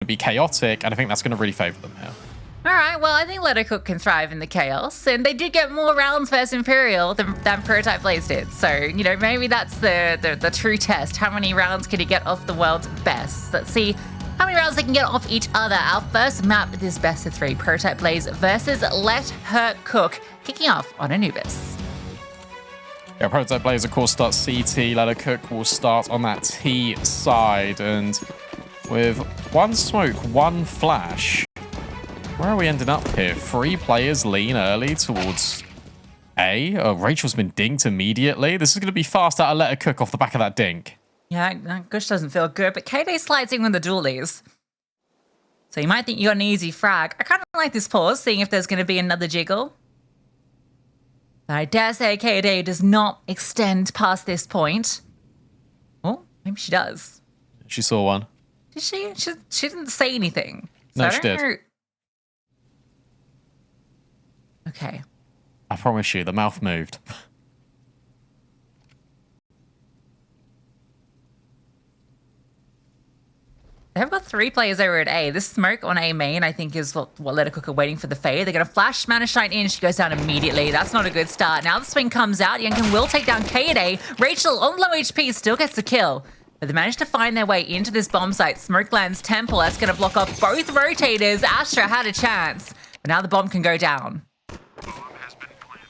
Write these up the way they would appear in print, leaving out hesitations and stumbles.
be chaotic, and I think that's going to really favor them here. All right, well, I think Lettercook can thrive in the chaos, and they did get more rounds versus Imperial than Prototype Blaze did. So, you know, maybe that's the true test. How many rounds can he get off the world's best? Let's see how many rounds they can get off each other. Our first map is best of 3, Prototype Blaze versus Let Her Cook, kicking off on Anubis. Yeah, Prototype Blaze, of course, starts CT. Let Her Cook will start on that T side, and with one smoke, one flash, where are we ending up here? 3 players lean early towards A. Oh, Rachel's been dinked immediately. This is going to be fast out of Let Her Cook off the back of that dink. Yeah, Gush doesn't feel good, but KD slides in with the dualies. So you might think you got an easy frag. I kind of like this pause, seeing if there's going to be another jiggle. But I dare say KD does not extend past this point. Oh, maybe she does. She saw one. Did she? She didn't say anything. So No, she did. Okay. I promise you, the mouth moved. They've got 3 players over at A. This smoke on A main, I think, is what Let Her Cook are waiting for the fade. They're going to flash Mana Shine in. She goes down immediately. That's not a good start. Now the swing comes out. Youngkin will take down K at A. Rachel, on low HP, still gets the kill. But they managed to find their way into this bomb site. Smoke lands Temple. That's going to block off both rotators. Astra had a chance. But now the bomb can go down.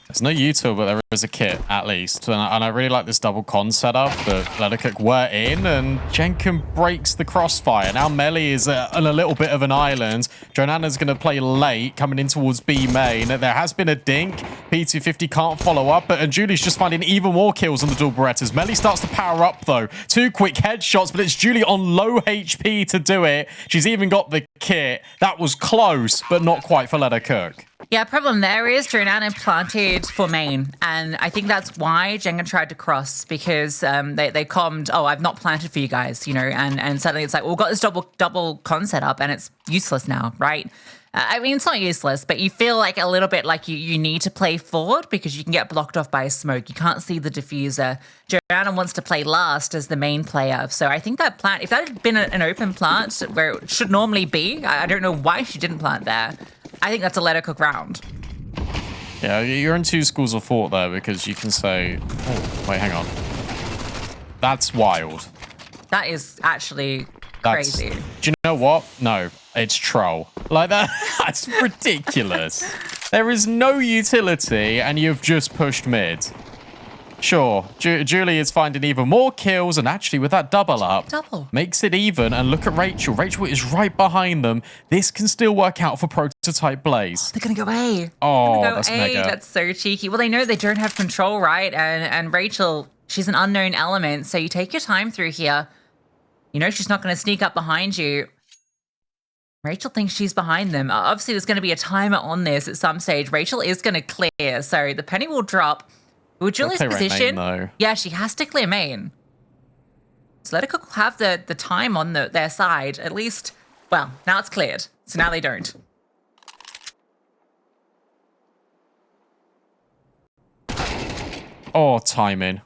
There's no util, but there is a kit, at least. And I really like this double con setup, but Let Her Cook were in, and Jenkin breaks the crossfire. Now Melly is on a little bit of an island. Jonana's going to play late, coming in towards B main. There has been a dink. P250 can't follow up, and Julie's just finding even more kills on the dual Berettas. Melly starts to power up, though. 2 quick headshots, but it's Julie on low HP to do it. She's even got the kit. That was close, but not quite for Let Her Cook. Yeah, problem there is Jonana planted for main, and I think that's why Jenga tried to cross, because they commed, oh, I've not planted for you guys, you know, and suddenly it's like, well, we've got this double con setup, and it's useless now, right? I mean, it's not useless, but you feel like a little bit like you need to play forward because you can get blocked off by a smoke. You can't see the diffuser. Jonana wants to play last as the main player, so I think that plant, if that had been an open plant where it should normally be, I don't know why she didn't plant there. I think that's a Let Her Cook round. Yeah, you're in 2 schools of thought there, because you can say, oh, wait, hang on. That's wild. That is actually crazy. Do you know what? No, it's troll. Like that, that's ridiculous. There is no utility, and you've just pushed mid. Sure, Julie is finding even more kills, and actually with that double up, makes it even. And look at Rachel. Rachel is right behind them. This can still work out for Prototype Blaze. They're going to go A. Oh, that's mega. That's so cheeky. Well, they know they don't have control, right? And Rachel, she's an unknown element, so you take your time through here. You know she's not going to sneak up behind you. Rachel thinks she's behind them. Obviously, there's going to be a timer on this at some stage. Rachel is going to clear, so the penny will drop. With Julie's position, yeah, she has to clear main. So Let Her Cook will have the time on their side, at least. Well, now it's cleared, so now they don't. Oh, timing.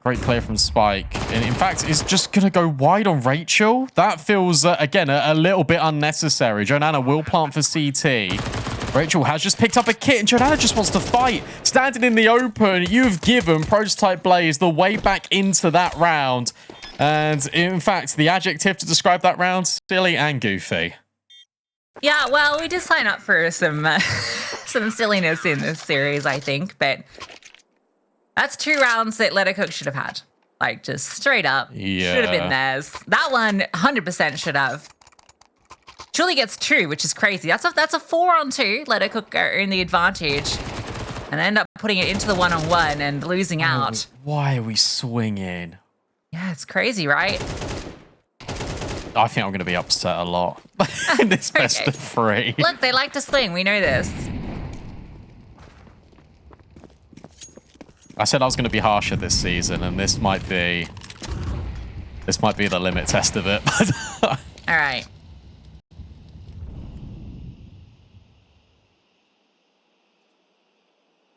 Great play from Spike. And in fact, it's just going to go wide on Rachel. That feels, again, a little bit unnecessary. Jonana will plant for CT. Rachel has just picked up a kit, and Jonana just wants to fight. Standing in the open, you've given Prototype Blaze the way back into that round. And in fact, the adjective to describe that round, silly and goofy. Yeah, well, we did sign up for some some silliness in this series, I think. But that's 2 rounds that Let Her Cook should have had. Like, just straight up. Yeah. Should have been theirs. That one, 100% should have. Julie gets 2, which is crazy. That's a 4-on-2. Let Her Cook earn the advantage and end up putting it into the 1-on-1 and losing out. Why are we swinging? Yeah, it's crazy, right? I think I'm going to be upset a lot in this best of 3. Look, they like to swing. We know this. I said I was going to be harsher this season, and this might be the limit test of it. All right.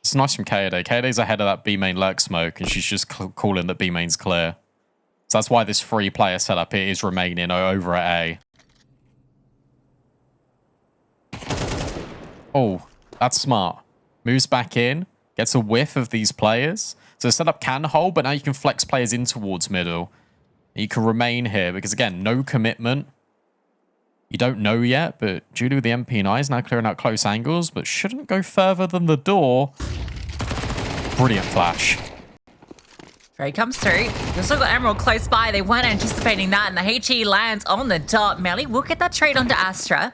It's nice from Kaede. Kaede's ahead of that B main lurk smoke, and she's just calling that B main's clear. So that's why this 3-player setup is remaining over at A. Oh, that's smart. Moves back in, gets a whiff of these players. So the setup can hold, but now you can flex players in towards middle. You can remain here because, again, no commitment. You don't know yet, but Julie with the MP9 is now clearing out close angles, but shouldn't go further than the door. Brilliant flash. Trade comes through. They've still got Emerald close by. They weren't anticipating that, and the HE lands on the dot. Melly will get that trade onto Astra.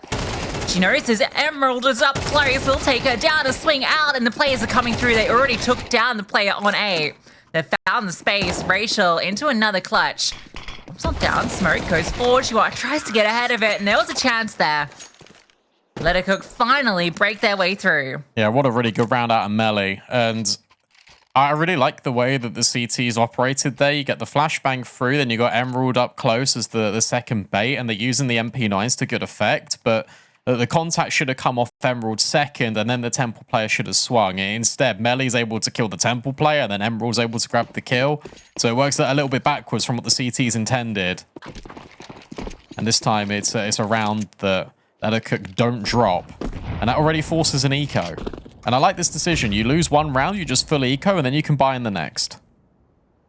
She notices Emerald is up close. Will take her down, a swing out, and the players are coming through. They already took down the player on A. They've found the space. Rachel into another clutch. Comes on down. Smoke goes forward. She tries to get ahead of it, and there was a chance there. Let Her Cook finally break their way through. Yeah, what a really good round out of Melly. And I really like the way that the CT's operated there. You get the flashbang through, then you got Emerald up close as the second bait, and they're using the MP9s to good effect, but the contact should have come off Emerald second, and then the Temple player should have swung. Instead, Melly's able to kill the Temple player, and then Emerald's able to grab the kill. So it works a little bit backwards from what the CT's intended. And this time, it's a round that Let Her Cook don't drop, and that already forces an eco. And I like this decision. You lose one round, you just full eco, and then you can buy in the next.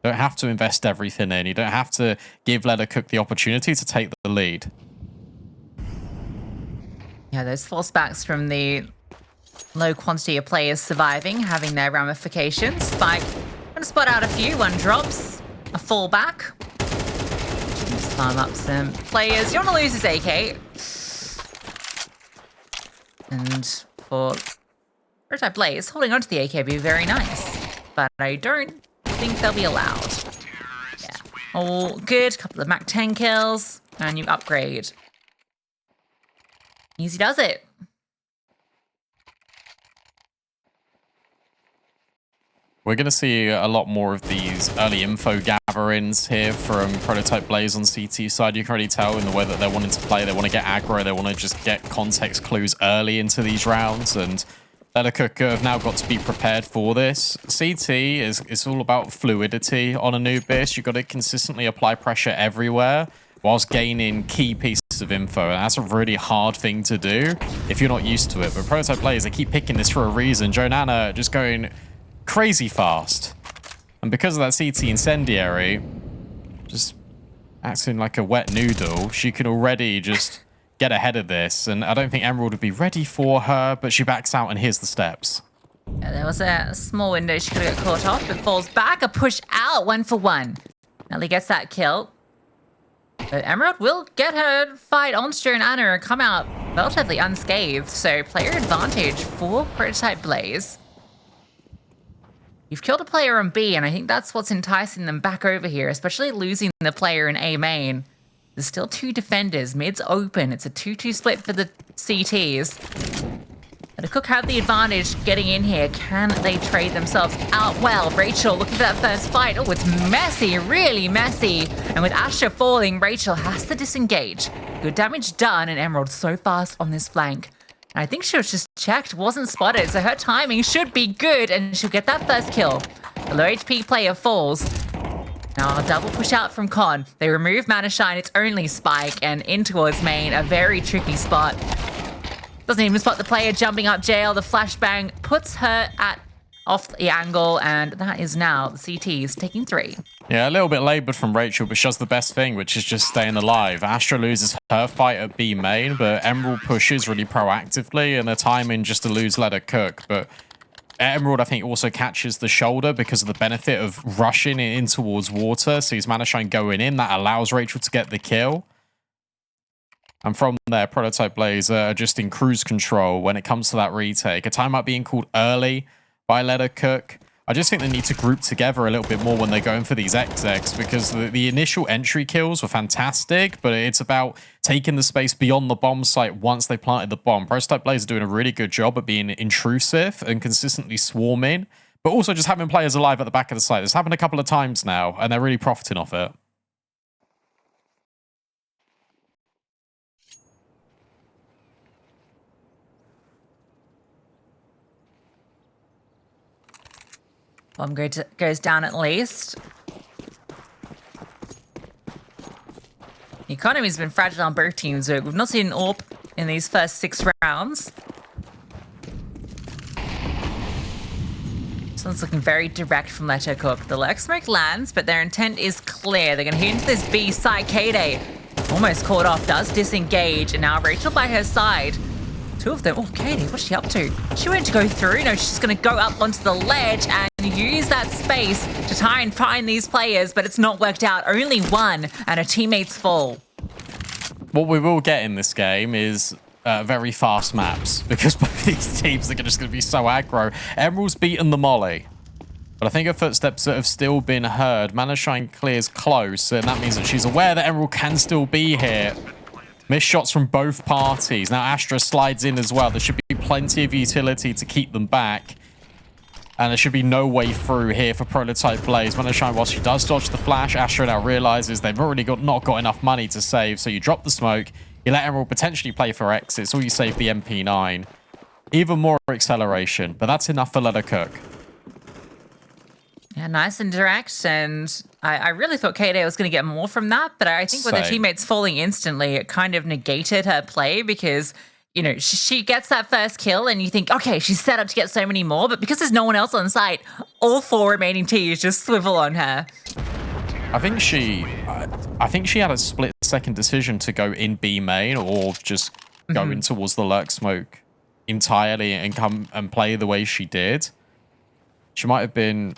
You don't have to invest everything in. You don't have to give Let Her Cook the opportunity to take the lead. Yeah, those false backs from the low quantity of players surviving, having their ramifications. Spike, going to spot out a few. One drops, a fallback. Just farm up some players. You don't want to lose his AK. And for Prototype Blaze, holding onto the AK would be very nice. But I don't think they'll be allowed. Yeah, all good. Couple of Mac 10 kills, and you upgrade. Easy does it. We're going to see a lot more of these early info gatherings here from Prototype Blaze on CT side. You can already tell in the way that they're wanting to play. They want to get aggro. They want to just get context clues early into these rounds. And Let Her Cook have now got to be prepared for this. CT is all about fluidity on Anubis. You've got to consistently apply pressure everywhere whilst gaining key pieces of info. And that's a really hard thing to do if you're not used to it. But Prototype players, they keep picking this for a reason. Jonana just going crazy fast. And because of that CT incendiary, just acting like a wet noodle, she can already just get ahead of this. And I don't think Emerald would be ready for her, but she backs out and here's the steps. Yeah, there was a small window she could have got caught off, but falls back, a push out, 1 for 1. Nelly gets that kill. But Emerald will get her fight on Stu and Anna and come out relatively unscathed. So player advantage for Prototype Blaze. You've killed a player on B, and I think that's what's enticing them back over here, especially losing the player in A main. There's still 2 defenders. Mid's open. It's a 2-2 split for the CTs. But Cook have the advantage getting in here. Can they trade themselves out? Well, Rachel looking for that first fight. Oh, it's messy, really messy. And with Astra falling, Rachel has to disengage. Good damage done, and Emerald so fast on this flank. And I think she was just checked, wasn't spotted, so her timing should be good, and she'll get that first kill. The low HP player falls. Now a double push out from Con. They remove Mana Shine, it's only Spike, and in towards main, a very tricky spot. Doesn't even spot the player jumping up jail. The flashbang puts her off the angle, and that is now the CTs taking 3. Yeah, a little bit laboured from Rachel, but she does the best thing, which is just staying alive. Astra loses her fight at B main, but Emerald pushes really proactively, and the timing just to lose Let Her Cook. But Emerald, I think, also catches the shoulder because of the benefit of rushing in towards water. Sees Mana Shine going in. That allows Rachel to get the kill. And from there, Prototype Blaze are just in cruise control when it comes to that retake. A timeout being called early by Let Her Cook. I just think they need to group together a little bit more when they're going for these XX, because the initial entry kills were fantastic, but it's about taking the space beyond the bomb site once they planted the bomb. Prototype Blaze are doing a really good job at being intrusive and consistently swarming, but also just having players alive at the back of the site. This happened a couple of times now, and they're really profiting off it. Bomb goes down at least. economy's been fragile on both teams. We've not seen an AWP in these first 6 rounds. This one's looking very direct from Letter Cook. The lurk smoke lands, but their intent is clear. They're going to hit into this B side. K-Day almost caught off, does disengage, and now Rachel by her side. 2 of them. Oh, K-Day, what's she up to? She went to go through. No, she's going to go up onto the ledge and use that space to try and find these players, but it's not worked out. Only one, and her teammates fall. What we will get in this game is very fast maps, because both these teams are just going to be so aggro. Emerald's beaten the Molly, but I think her footsteps have still been heard. Manashine clears close, and that means that she's aware that Emerald can still be here. Missed shots from both parties. Now Astra slides in as well. There should be plenty of utility to keep them back. And there should be no way through here for Prototype Blaze. Manashine, while she does dodge the flash, Astra now realizes they've already not got enough money to save. So you drop the smoke. You let Emerald potentially play for exits, or you save the MP9. Even more acceleration, but that's enough for Let Her Cook. Yeah, nice and direct, and I really thought K-Day was going to get more from that, but I think with her teammates falling instantly, it kind of negated her play because, you know, she gets that first kill and you think, okay, she's set up to get so many more, but because there's no one else on site, all 4 remaining Ts just swivel on her. I think she had a split-second decision to go in B main or just go in towards the lurk smoke entirely and come and play the way she did. She might have been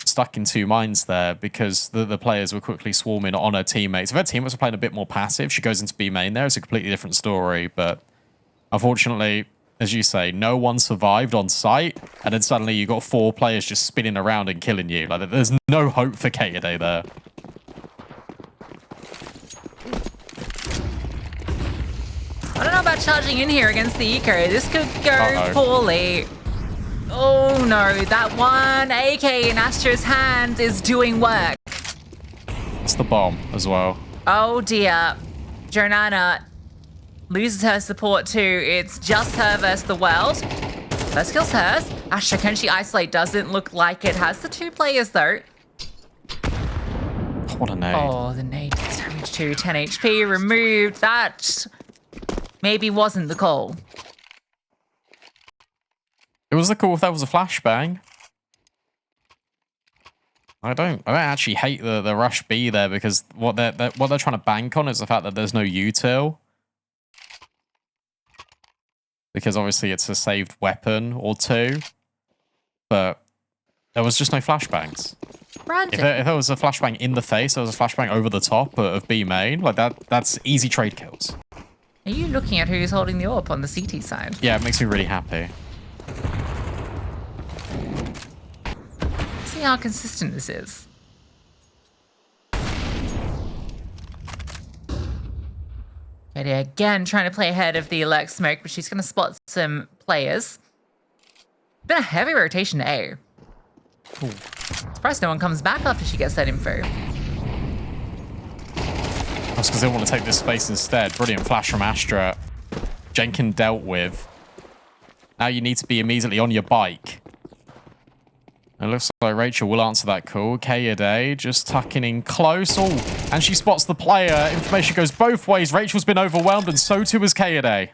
stuck in 2 minds there because the players were quickly swarming on her teammates. If her teammates were playing a bit more passive, she goes into B main there. It's a completely different story, but unfortunately, as you say, no one survived on site, and then suddenly you got 4 players just spinning around and killing you. Like, there's no hope for K-Day there. I don't know about charging in here against the eco. This could go poorly. Oh no, that one AK in Astra's hand is doing work. It's the bomb as well. Oh dear. Jonana loses her support too. It's just her versus the world. First kill's hers. Astra, can she isolate? Doesn't look like it. Has the 2 players though. What a nade. Oh, the nade gets damage too. 10 HP removed. That maybe wasn't the call. It was the call if that was a flashbang. I don't actually hate the rush B there because what they're trying to bank on is the fact that there's no util. Because obviously it's a saved weapon or 2. But there was just no flashbangs. If there was a flashbang in the face, there was a flashbang over the top of B main, like that's easy trade kills. Are you looking at who's holding the AWP on the CT side? Yeah, it makes me really happy. See how consistent this is. Katie again trying to play ahead of the lurk smoke, but she's going to spot some players. Been a heavy rotation to A. Ooh. Surprised no one comes back after she gets that info. That's because they want to take this space instead. Brilliant flash from Astra. Jenkins dealt with. Now you need to be immediately on your bike. It looks like Rachel will answer that call. K-Day just tucking in close. Oh, and she spots the player. Information goes both ways. Rachel's been overwhelmed, and so too is K-Day.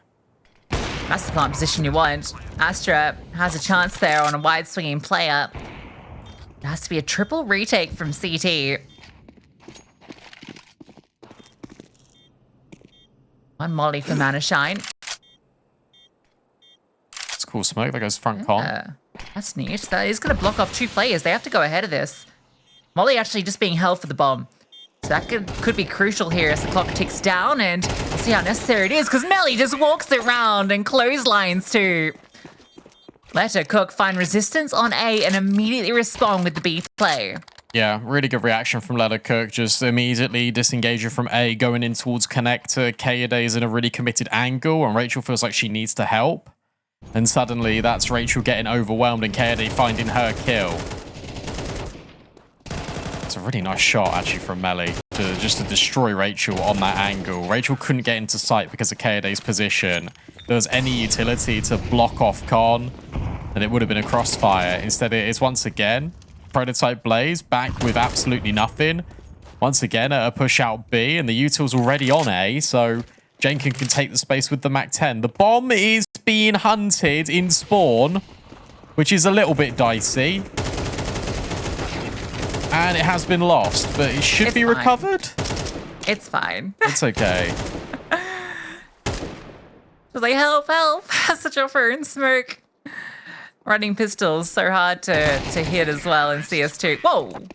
That's the plant position you want. Astra has a chance there on a wide swinging player. It has to be a triple retake from CT. One molly for Manashine. It's cool smoke. That goes front con. That's neat. That is going to block off 2 players. They have to go ahead of this. Molly actually just being held for the bomb. So that could be crucial here as the clock ticks down, and we'll see how necessary it is because Melly just walks around and clotheslines too. Let Her Cook find resistance on A and immediately respond with the B play. Yeah, really good reaction from Let Her Cook. Just immediately disengaging from A, going in towards connector. K-Day is in a really committed angle, and Rachel feels like she needs to help. And suddenly, that's Rachel getting overwhelmed and K-Day finding her kill. It's a really nice shot, actually, from Melly, just to destroy Rachel on that angle. Rachel couldn't get into sight because of K-Day's position. If there was any utility to block off Con, and it would have been a crossfire. Instead, it's once again Prototype Blaze back with absolutely nothing. once again a push out B, and the util's already on A, so Jenkin can take the space with the MAC-10. The bomb is being hunted in spawn, which is a little bit dicey. And it has been lost, but it should be fine. Recovered. It's fine. It's okay. Like, help, help. Such a fur and smoke. Running pistols, so hard to hit as well in CS2. Whoa.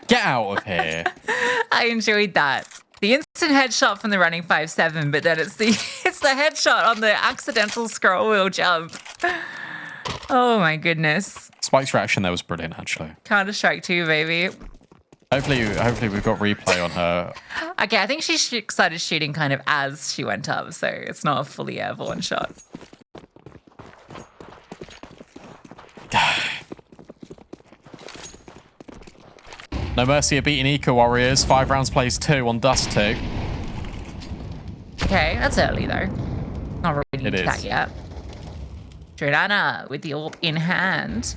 Get out of here. I enjoyed that. The instant headshot from the running 5-7, but then it's the headshot on the accidental scroll wheel jump. Oh my goodness. Spike's reaction there was brilliant, actually. Counter-Strike 2, baby. Hopefully we've got replay on her. Okay, I think she started shooting kind of as she went up, so it's not a fully airborne shot. No Mercy are beating Eco Warriors. 5 rounds plays 2 on Dust 2. Okay, that's early though. Not ready to that yet. Jordana with the AWP in hand.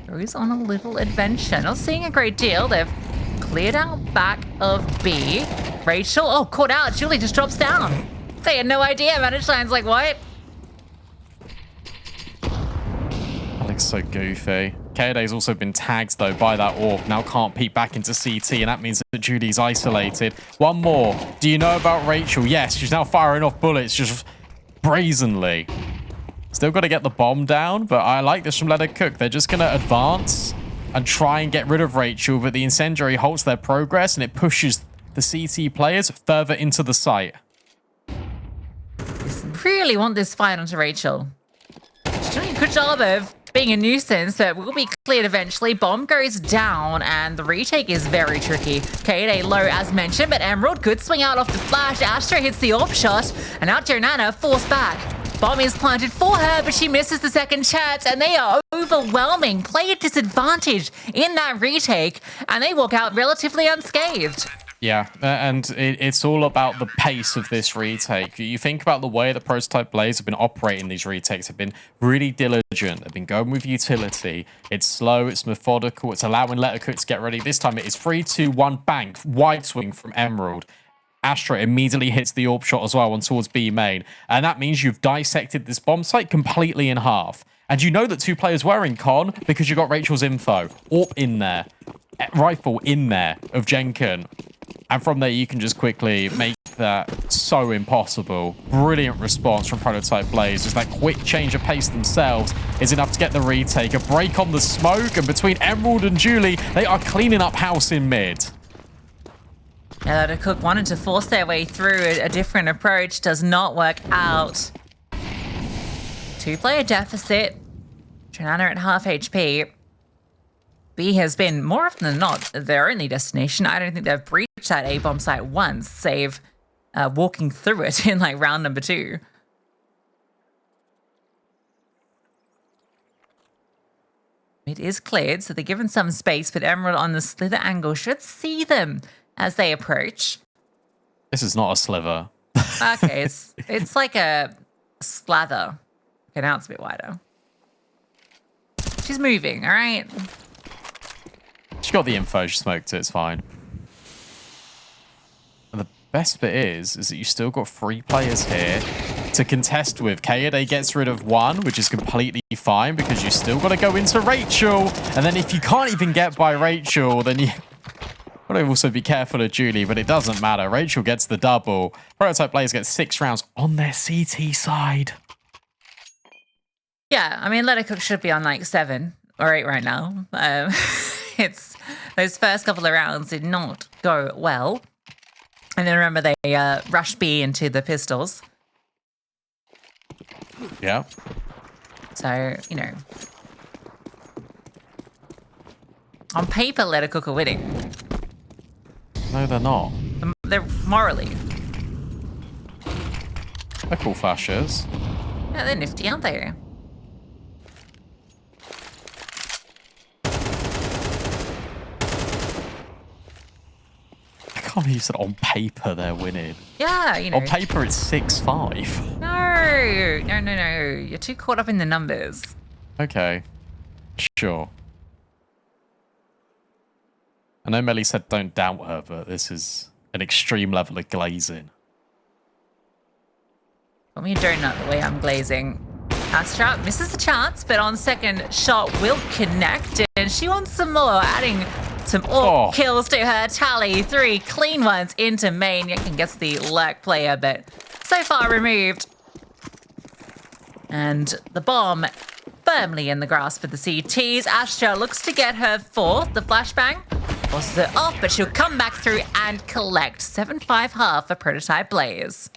Goes on a little adventure. Not seeing a great deal. They've cleared out back of B. Rachel, oh, caught out. Julie just drops down. They had no idea. Managed Line's like, what? That looks so goofy. Kaede's also been tagged, though, by that AWP. Now can't peek back into CT, and that means that Julie's isolated. One more. Do you know about Rachel? Yes, she's now firing off bullets just brazenly. Still got to get the bomb down, but I like this from Let It Cook. They're just going to advance and try and get rid of Rachel, but the incendiary halts their progress, and it pushes the CT players further into the site. Really want this fight onto Rachel. She's doing a good job of being a nuisance, but will be cleared eventually. Bomb goes down, and the retake is very tricky. Kaede low as mentioned, but Emerald, good swing out off the flash. Astra hits the AWP shot, and now Jonana forced back. Bomb is planted for her, but she misses the second chance, and they are overwhelming. Player disadvantage in that retake, and they walk out relatively unscathed. Yeah, and it's all about the pace of this retake. You think about the way the Prototype players have been operating these retakes, have been really diligent, they've been going with utility. It's slow, it's methodical, it's allowing Let It Cook to get ready. This time it is 3, 2, 1, bang, wide swing from Emerald. Astra immediately hits the AWP shot as well on towards B main, and that means you've dissected this bomb site completely in half. And you know that 2 players were in con because you got Rachel's info. AWP in there, rifle in there of Jenkin. And from there, you can just quickly make that so impossible. Brilliant response from Prototype players. Just that quick change of pace themselves is enough to get the retake. A break on the smoke, and between Emerald and Julie, they are cleaning up house in mid. Yeah, the Cook wanted to force their way through a different approach. Does not work out. 2-player deficit. Trinana at half HP. B has been, more often than not, their only destination. I don't think they've breached that A-bomb site once, save walking through it in like round number 2. It is cleared, so they're given some space, but Emerald on the slither angle should see them as they approach. This is not a sliver. Okay, it's like a slather. Okay, now it's a bit wider. She's moving, all right? She got the info, she smoked it, it's fine. And the best bit is that you still got 3 players here to contest with. Kaede gets rid of 1, which is completely fine because you still got to go into Rachel. And then if you can't even get by Rachel, then you got to also be careful of Julie, but it doesn't matter. Rachel gets the double. Prototype players get 6 rounds on their CT side. Yeah, I mean, Let It Cook should be on like 7 or 8 right now. It's those first couple of rounds did not go well. And then remember they rushed B into the pistols. Yeah. So, you know. On paper, Let It Cook are winning. No, they're not. They're morally. They're cool flashes. Yeah, they're nifty, aren't they? I can't believe you said on paper they're winning. Yeah, you know. On paper it's 6-5. No. You're too caught up in the numbers. Okay. Sure. I know Melly said don't doubt her, but this is an extreme level of glazing. Got me a donut the way I'm glazing. Astra misses the chance, but on second shot will connect, and she wants some more, adding some kills to her tally. 3 clean ones into main. Yakin gets the lurk player, but so far removed. And the bomb firmly in the grasp of the CTs. Astra looks to get her 4th. The flashbang forces her off, but she'll come back through and collect 7-5 half for Prototype Blaze.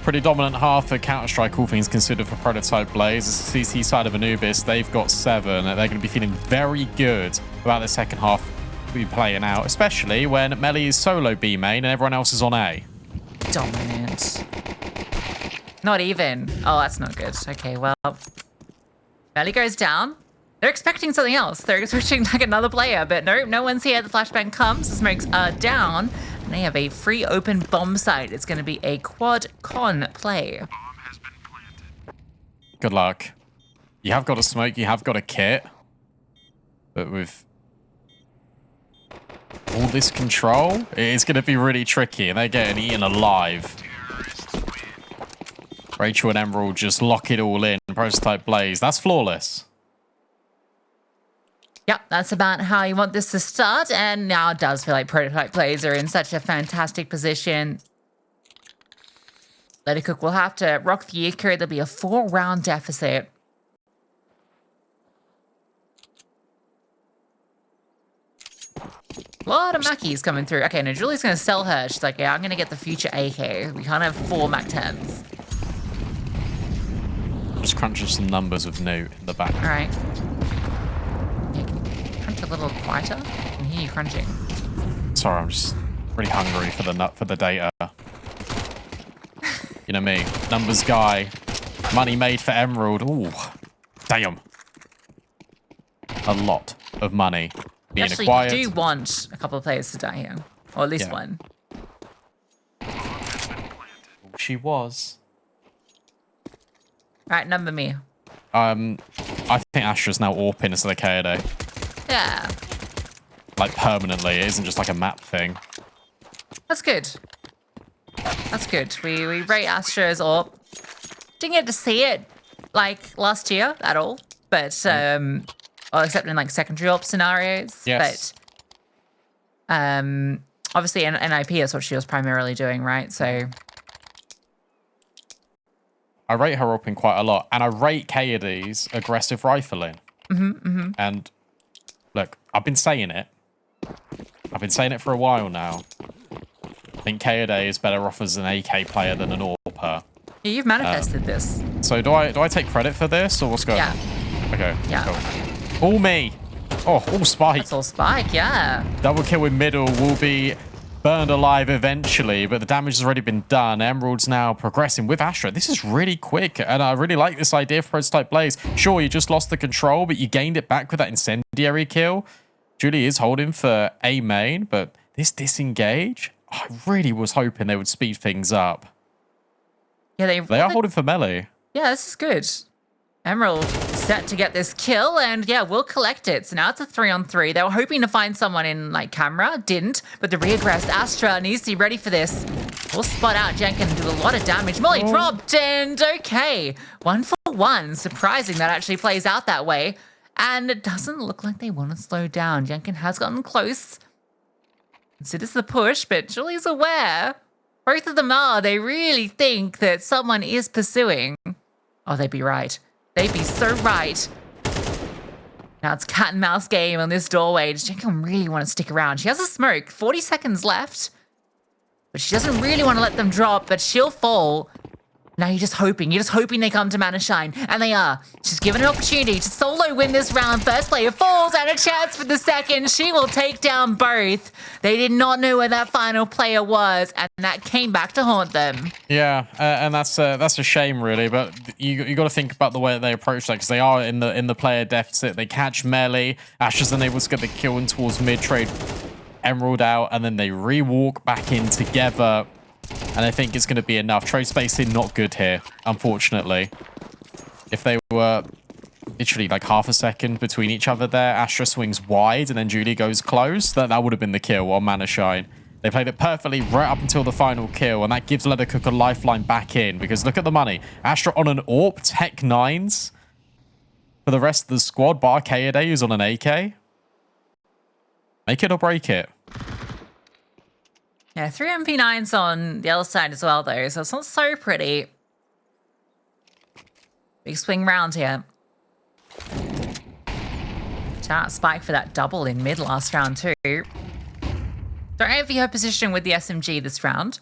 Pretty dominant half for Counter-Strike, all things considered, for Prototype Blaze. It's the CT side of Anubis. They've got 7. They're going to be feeling very good about the second half be playing out, especially when Melly is solo B main and everyone else is on A. Dominant. Not even. Oh, that's not good. Okay, well. Melly goes down. They're expecting something else. They're expecting like another player, but no one's here. The flashbang comes. The smokes are down. And they have a free open bomb site. It's going to be a quad con play. Good luck. You have got a smoke. You have got a kit. But with all this control, it's going to be really tricky. And they're getting eaten alive. Rachel and Emerald just lock it all in. Prototype Blaze. That's flawless. Yep, that's about how you want this to start. And now it does feel like Prototype Blaze are in such a fantastic position. Lady Cook will have to rock the Eco. There'll be a 4-round deficit. A lot of Mackies coming through. Okay, no, Julie's going to sell her. She's like, yeah, I'm going to get the future AK. We can't have 4 Mac 10s. Just crunching some numbers with Newt in the back. All right. Yeah, can you crunch a little quieter? I can hear you crunching. Sorry, I'm just really hungry for the data. You know me, numbers guy. Money made for Emerald. Ooh, damn. A lot of money being Actually, acquired. you do want a couple of players to die here. Or at least one. She was. Right, number me. I think Astra's now AWPing instead of KOD. Yeah. Like, permanently. It isn't just like a map thing. That's good. That's good. We rate Astra as AWP. Didn't get to see it, like, last year at all. But, well, except in, like, secondary AWP scenarios. Yes. But, obviously, NIP is what she was primarily doing, right? So... I rate her AWPing quite a lot. And I rate KOD's aggressive rifling. And, look, I've been saying it. I've been saying it for a while now. I think KOD is better off as an AK player than an AWPer. Yeah, you've manifested this. So do I take credit for this, or what's going on? Okay. Yeah. Cool. All me. Oh, all Spike. That's all Spike, yeah. Double kill in middle will be burned alive eventually, but the damage has already been done. Emerald's now progressing with Astra. This is really quick, and I really like this idea for Prototype Blaze. Sure, you just lost the control, but you gained it back with that incendiary kill. Julie is holding for A main, but this disengage, I really was hoping they would speed things up. Yeah, they are holding for melee. Yeah, this is good. Emerald set to get this kill, and yeah, we'll collect it. So now it's a 3-on-3. They were hoping to find someone in, like, camera. Didn't, but the reaggressed Astra needs to be ready for this. We'll spot out Jenkins do a lot of damage. Molly dropped, and okay. 1 for 1. Surprising that actually plays out that way. And it doesn't look like they want to slow down. Jenkins has gotten close. So this is a push, but Julie's aware. Both of them are. They really think that someone is pursuing. Oh, they'd be right. They'd be so right. Now it's cat and mouse game on this doorway. Does Jenkins really want to stick around? She has a smoke. 40 seconds left. But she doesn't really want to let them drop, but she'll fall. Now you're just hoping they come to Mana Shine, and they are. She's given an opportunity to solo win this round. First player falls, and a chance for the second. She will take down both. They did not know where that final player was, and that came back to haunt them. Yeah, and that's a shame, really. But you got to think about the way that they approach that, because they are in the player deficit. They catch melee. Asher's unable to get the kill in towards mid trade Emerald out, and then they re-walk back in together. And I think it's going to be enough. Trade spacing not good here, unfortunately. If they were literally like half a second between each other there, Astra swings wide and then Julie goes close, that would have been the kill on Mana Shine. They played it perfectly right up until the final kill, and that gives Leathercook a lifeline back in, because look at the money. Astra on an AWP, Tech 9s for the rest of the squad, bar KOD who's on an AK. Make it or break it. Yeah, 3 MP9s on the other side as well, though, so it's not so pretty. Big swing round here. Shout out Spike for that double in mid last round, too. Don't envy her position with the SMG this round.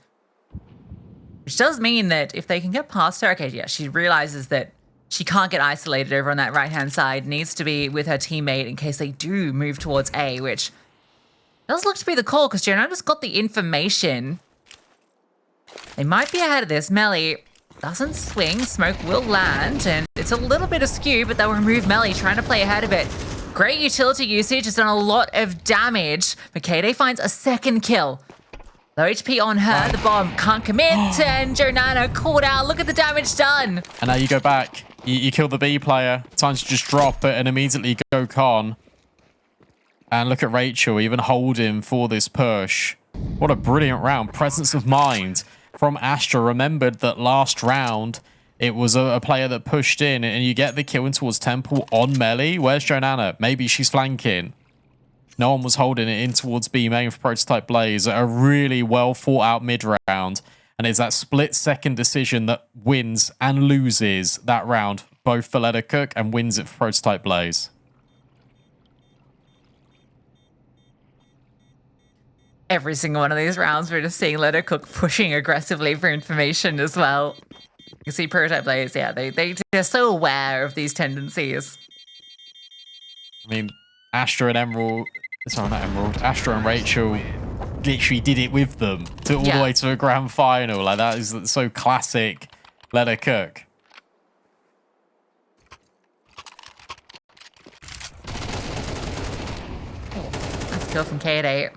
Which does mean that if they can get past her... Okay, yeah, she realizes that she can't get isolated over on that right-hand side. Needs to be with her teammate in case they do move towards A, which... does look to be the call, because Jonah got the information. They might be ahead of this. Melly doesn't swing. Smoke will land, and it's a little bit askew, but they'll remove Melly, trying to play ahead of it. Great utility usage. Has done a lot of damage. Makede finds a second kill. Low HP on her. The bomb can't commit, and Jonana caught out. Look at the damage done. And now you go back. You kill the B player. Time to just drop it and immediately go con. And look at Rachel, even holding for this push. What a brilliant round. Presence of mind from Astra. Remembered that last round, it was a player that pushed in, and you get the kill in towards Temple on melee. Where's Jonana? Maybe she's flanking. No one was holding it in towards B main for Prototype Blaze. A really well thought out mid round. And it's that split second decision that wins and loses that round, both for Leathercook, and wins it for Prototype Blaze. every single one of these rounds, we're just seeing Letter Cook pushing aggressively for information as well. You can see Prototype players, yeah, they're so aware of these tendencies. I mean, Astra and Emerald, sorry, not Emerald, Astra and Rachel literally did it with them to all the way to a grand final. Like, that is so classic Letter Cook. Nice kill from K8.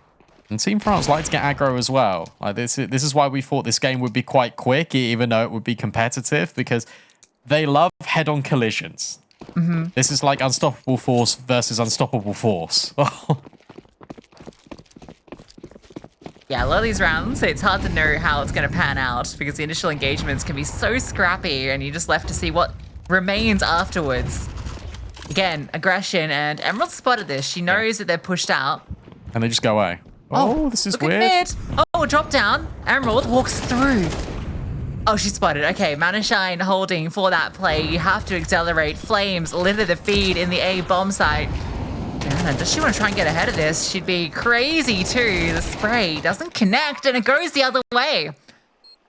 And Team France like to get aggro as well. Like, this is why we thought this game would be quite quick, even though it would be competitive, because they love head-on collisions. This is like Unstoppable Force versus Unstoppable Force. Yeah, a lot of these rounds, it's hard to know how it's going to pan out because the initial engagements can be so scrappy and you're just left to see what remains afterwards. Again, aggression, and Emerald spotted this. She knows that they're pushed out. And they just go away. Oh, this is look weird. At mid. Oh, drop down. Emerald walks through. Oh, she spotted. Okay, Manashine holding for that play. You have to accelerate. Flames litter the feed in the A bomb site. Diana, does she want to try and get ahead of this? She'd be crazy too. The spray doesn't connect and it goes the other way.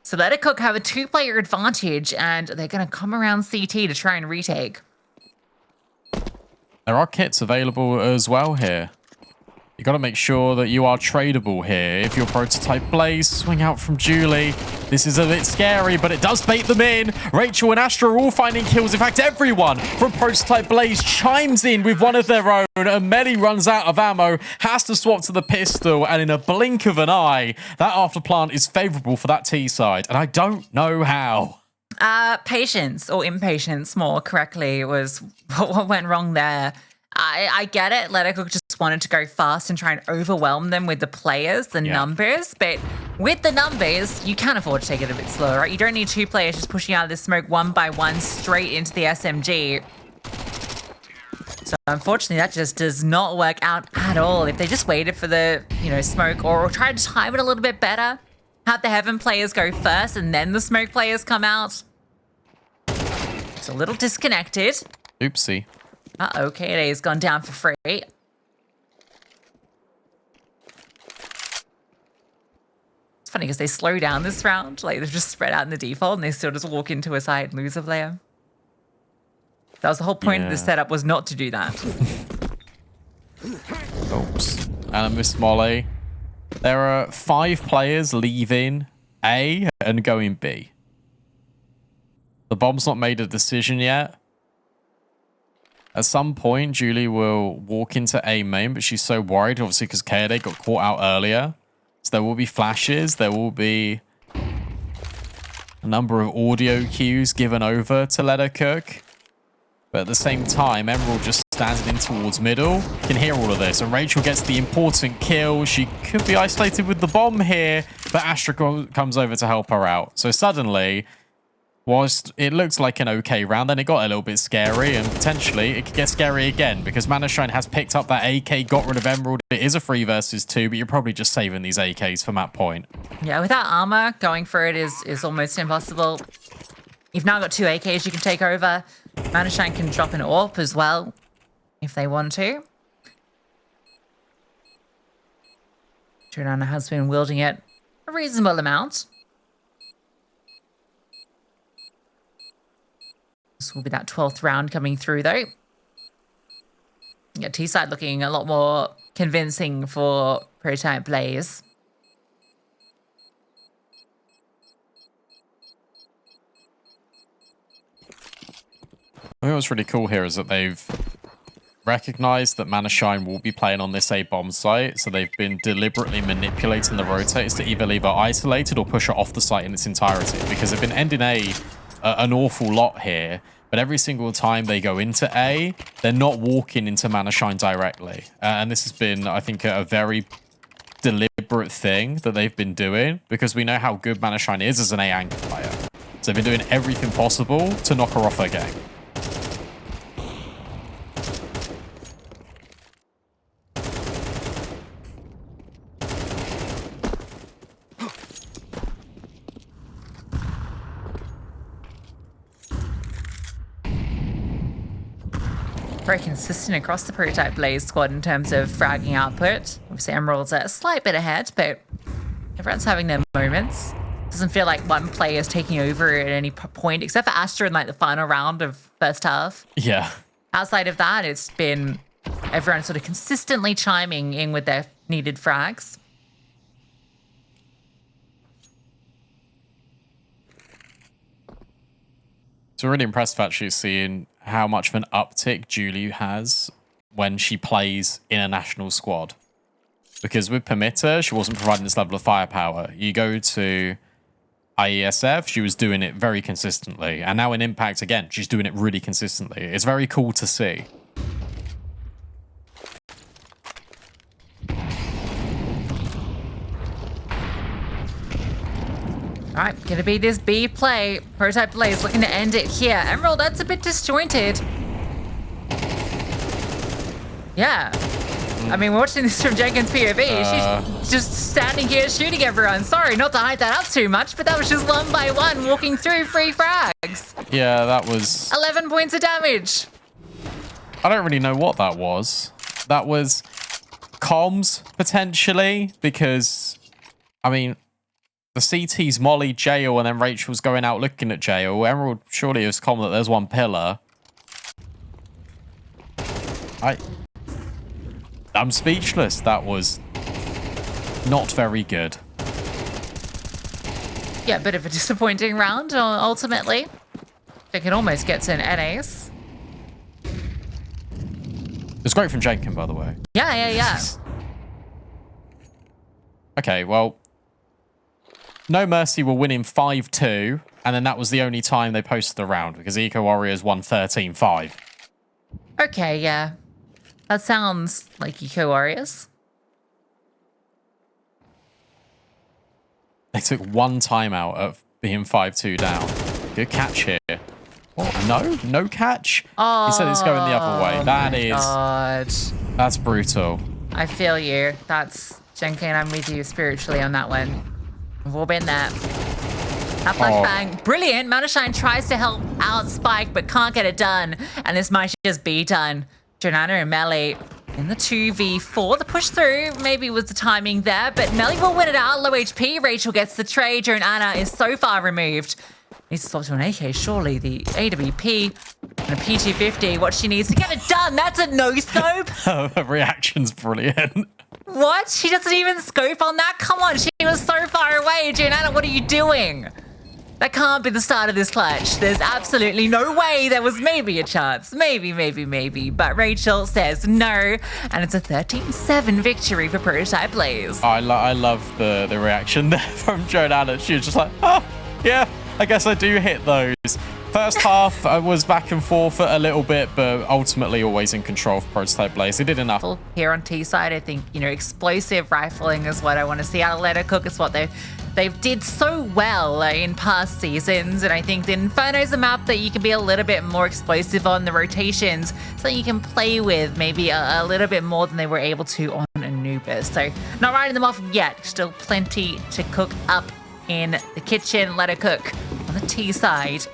So Letter Cook have a 2-player advantage and they're going to come around CT to try and retake. There are kits available as well here. You got to make sure that you are tradable here. If your Prototype Blaze, swing out from Julie. This is a bit scary, but it does bait them in. Rachel and Astra are all finding kills. In fact, everyone from Prototype Blaze chimes in with one of their own, and Melly runs out of ammo, has to swap to the pistol, and in a blink of an eye, that afterplant is favorable for that T side, and I don't know how. Patience, or impatience more correctly, was what went wrong there. I get it. Letter Cook just wanted to go fast and try and overwhelm them with the players, the numbers. But with the numbers, you can't afford to take it a bit slower, right? You don't need 2 players just pushing out of this smoke one by one straight into the SMG. So unfortunately, that just does not work out at all. If they just waited for the, smoke or tried to time it a little bit better, have the Heaven players go first and then the smoke players come out. It's a little disconnected. Oopsie. Uh-oh, KDA has gone down for free. It's funny because they slow down this round. Like, they've just spread out in the default and they still just walk into a side and lose a player. That was the whole point of the setup, was not to do that. Oops. Anubis Molly. There are 5 players leaving A and going B. The bomb's not made a decision yet. At some point, Julie will walk into A main, but she's so worried, obviously, because KD got caught out earlier. So there will be flashes. There will be a number of audio cues given over to Letter Cook. But at the same time, Emerald just stands in towards middle. Can hear all of this. And Rachel gets the important kill. She could be isolated with the bomb here, but Astra comes over to help her out. So suddenly, whilst it looks like an okay round, then it got a little bit scary, and potentially it could get scary again because Manashine has picked up that AK, got rid of Emerald. It is a 3 versus 2, but you're probably just saving these AKs for that point. Yeah, without armor, going for it is almost impossible. You've now got 2 AKs you can take over. Manashine can drop an AWP as well if they want to. Trinana has been wielding it a reasonable amount. This will be that 12th round coming through, though. Yeah, T-side looking a lot more convincing for Prototype Blaze. I think what's really cool here is that they've recognized that Manashine will be playing on this A bomb site, so they've been deliberately manipulating the rotators to either leave her isolated or push her off the site in its entirety, because they've been ending an awful lot here, but every single time they go into A, they're not walking into Manashine directly. And this has been, I think, a very deliberate thing that they've been doing, because we know how good Manashine is as an A anchor player. So they've been doing everything possible to knock her off her game. very consistent across the Prototype Blaze squad in terms of fragging output. Obviously, Emerald's a slight bit ahead, but everyone's having their moments. Doesn't feel like one player is taking over at any point, except for Astra in like the final round of first half. Yeah. Outside of that, it's been everyone sort of consistently chiming in with their needed frags. So really impressive actually seeing how much of an uptick Julie has when she plays in a national squad. Because with Permitter, she wasn't providing this level of firepower. You go to IESF, she was doing it very consistently. And now in Impact, again, she's doing it really consistently. It's very cool to see. All right, gonna be this B play. Prototype Blaze looking to end it here. Emerald, that's a bit disjointed. Yeah. I mean, we're watching this from Jenkins' POV. She's just standing here shooting everyone. Sorry, not to hide that up too much, but that was just one by one walking through free frags. Yeah, that was... 11 points of damage. I don't really know what that was. That was comms, potentially, because, I mean, the CT's Molly, Jail, and then Rachel's going out looking at Jail. Emerald, surely it was comm that there's one pillar. I'm speechless. That was not very good. Yeah, a bit of a disappointing round, ultimately. They can almost get to an NAs. It's great from Jenkins, by the way. Yeah. Okay, well, No Mercy were winning 5-2, and then that was the only time they posted the round, because Eco Warriors won 13-5. Okay, yeah. That sounds like Eco Warriors. They took one timeout of being 5-2 down. Good catch here. Oh, no catch? Oh, he said it's going the other way. That is... God. That's brutal. I feel you. That's... Jenkins, I'm with you spiritually on that one. We've all been there. That flashbang. Brilliant. Manashine tries to help out Spike, but can't get it done. And this might just be done. Jonana and Melly in the 2v4. The push through maybe was the timing there, but Melly will win it out. Low HP. Rachel gets the trade. Jonana is so far removed. Needs to swap to an AK, surely. The AWP and a P250. What she needs to get it done. That's a no-scope. Her reaction's brilliant. What? She doesn't even scope on that? Come on, she was so far away. Jonana, what are you doing? That can't be the start of this clutch. There's absolutely no way. There was maybe a chance. Maybe. But Rachel says no. And it's a 13-7 victory for Prototype Blaze. I love the reaction there from Jonana. She was just like, oh, yeah, I guess I do hit those. First half, I was back and forth a little bit, but ultimately always in control of Prototype Blaze. They did enough. Here on T side, I think, explosive rifling is what I want to see out of Lettercook. It's what they did so well in past seasons, and I think the Inferno is a map that you can be a little bit more explosive on. The rotations, something you can play with maybe a little bit more than they were able to on Anubis. So not writing them off yet. Still plenty to cook up in the kitchen. Lettercook on the T side.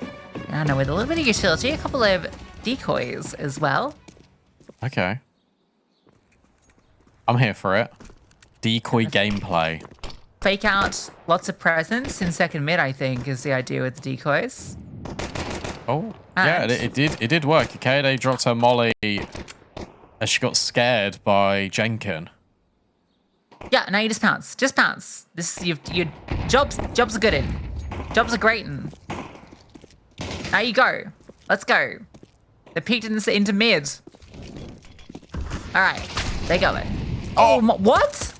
I don't know, with a little bit of utility, a couple of decoys as well. Okay. I'm here for it. Decoy gameplay. Fake out lots of presence in second mid, I think, is the idea with the decoys. Oh, yeah, it did work. Okay, they dropped her molly as she got scared by Jenkins. Yeah, now you just pounce. Just pounce. Your jobs are good in. Jobs are great in. Now you go. Let's go. They peeked into mid. All right, they go it. Oh, what?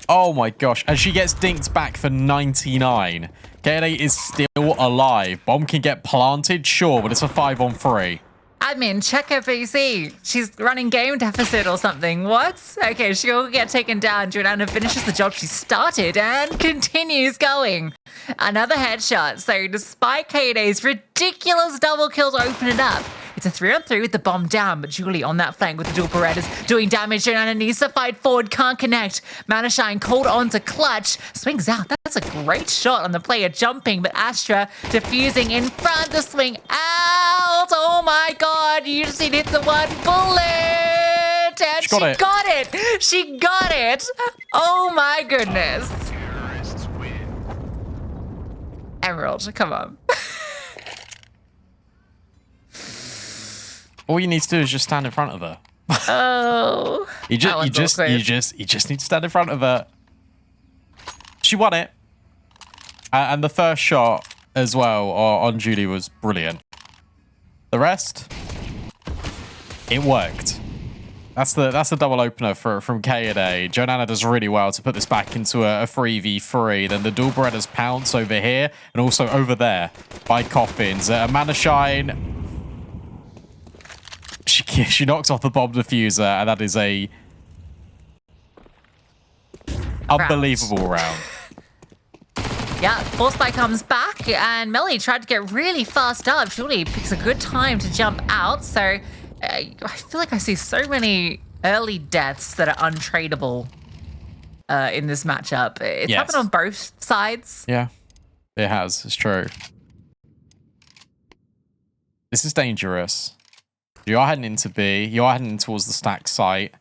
Oh my gosh. And she gets dinked back for 99. KNA is still alive. Bomb can get planted, sure, but it's a 5-on-3. Admin, check her PC. She's running game deficit or something. What? Okay, she'll get taken down. Jonana finishes the job she started and continues going. Another headshot. So despite KDA's ridiculous double kill to open it up, it's a 3-on-3 with the bomb down, but Julie on that flank with the dual Berettas doing damage. Jonana needs to fight forward, can't connect. Manashine called on to clutch. Swings out. That's a great shot on the player jumping, but Astra defusing in front. The swing out. out. Oh my God, you just hit the one bullet. And she got it. She got it. Oh my goodness. Emerald, come on. All you need to do is just stand in front of her. Oh. You just need to stand in front of her. She won it. And the first shot as well on Judy was brilliant. The rest, it worked. That's the double opener from K&A. Jonana does really well to put this back into a 3v3. Then the dual Berettas pounce over here and also over there by Coffins. Mana Shine. She knocks off the bomb diffuser, and that is a unbelievable round. Yeah, Force-Spike comes back, and Melly tried to get really fast up. Julie picks a good time to jump out, so I feel like I see so many early deaths that are untradeable in this matchup. It's happened on both sides. Yeah, it has. It's true. This is dangerous. You are heading into B. You are heading towards the stack site.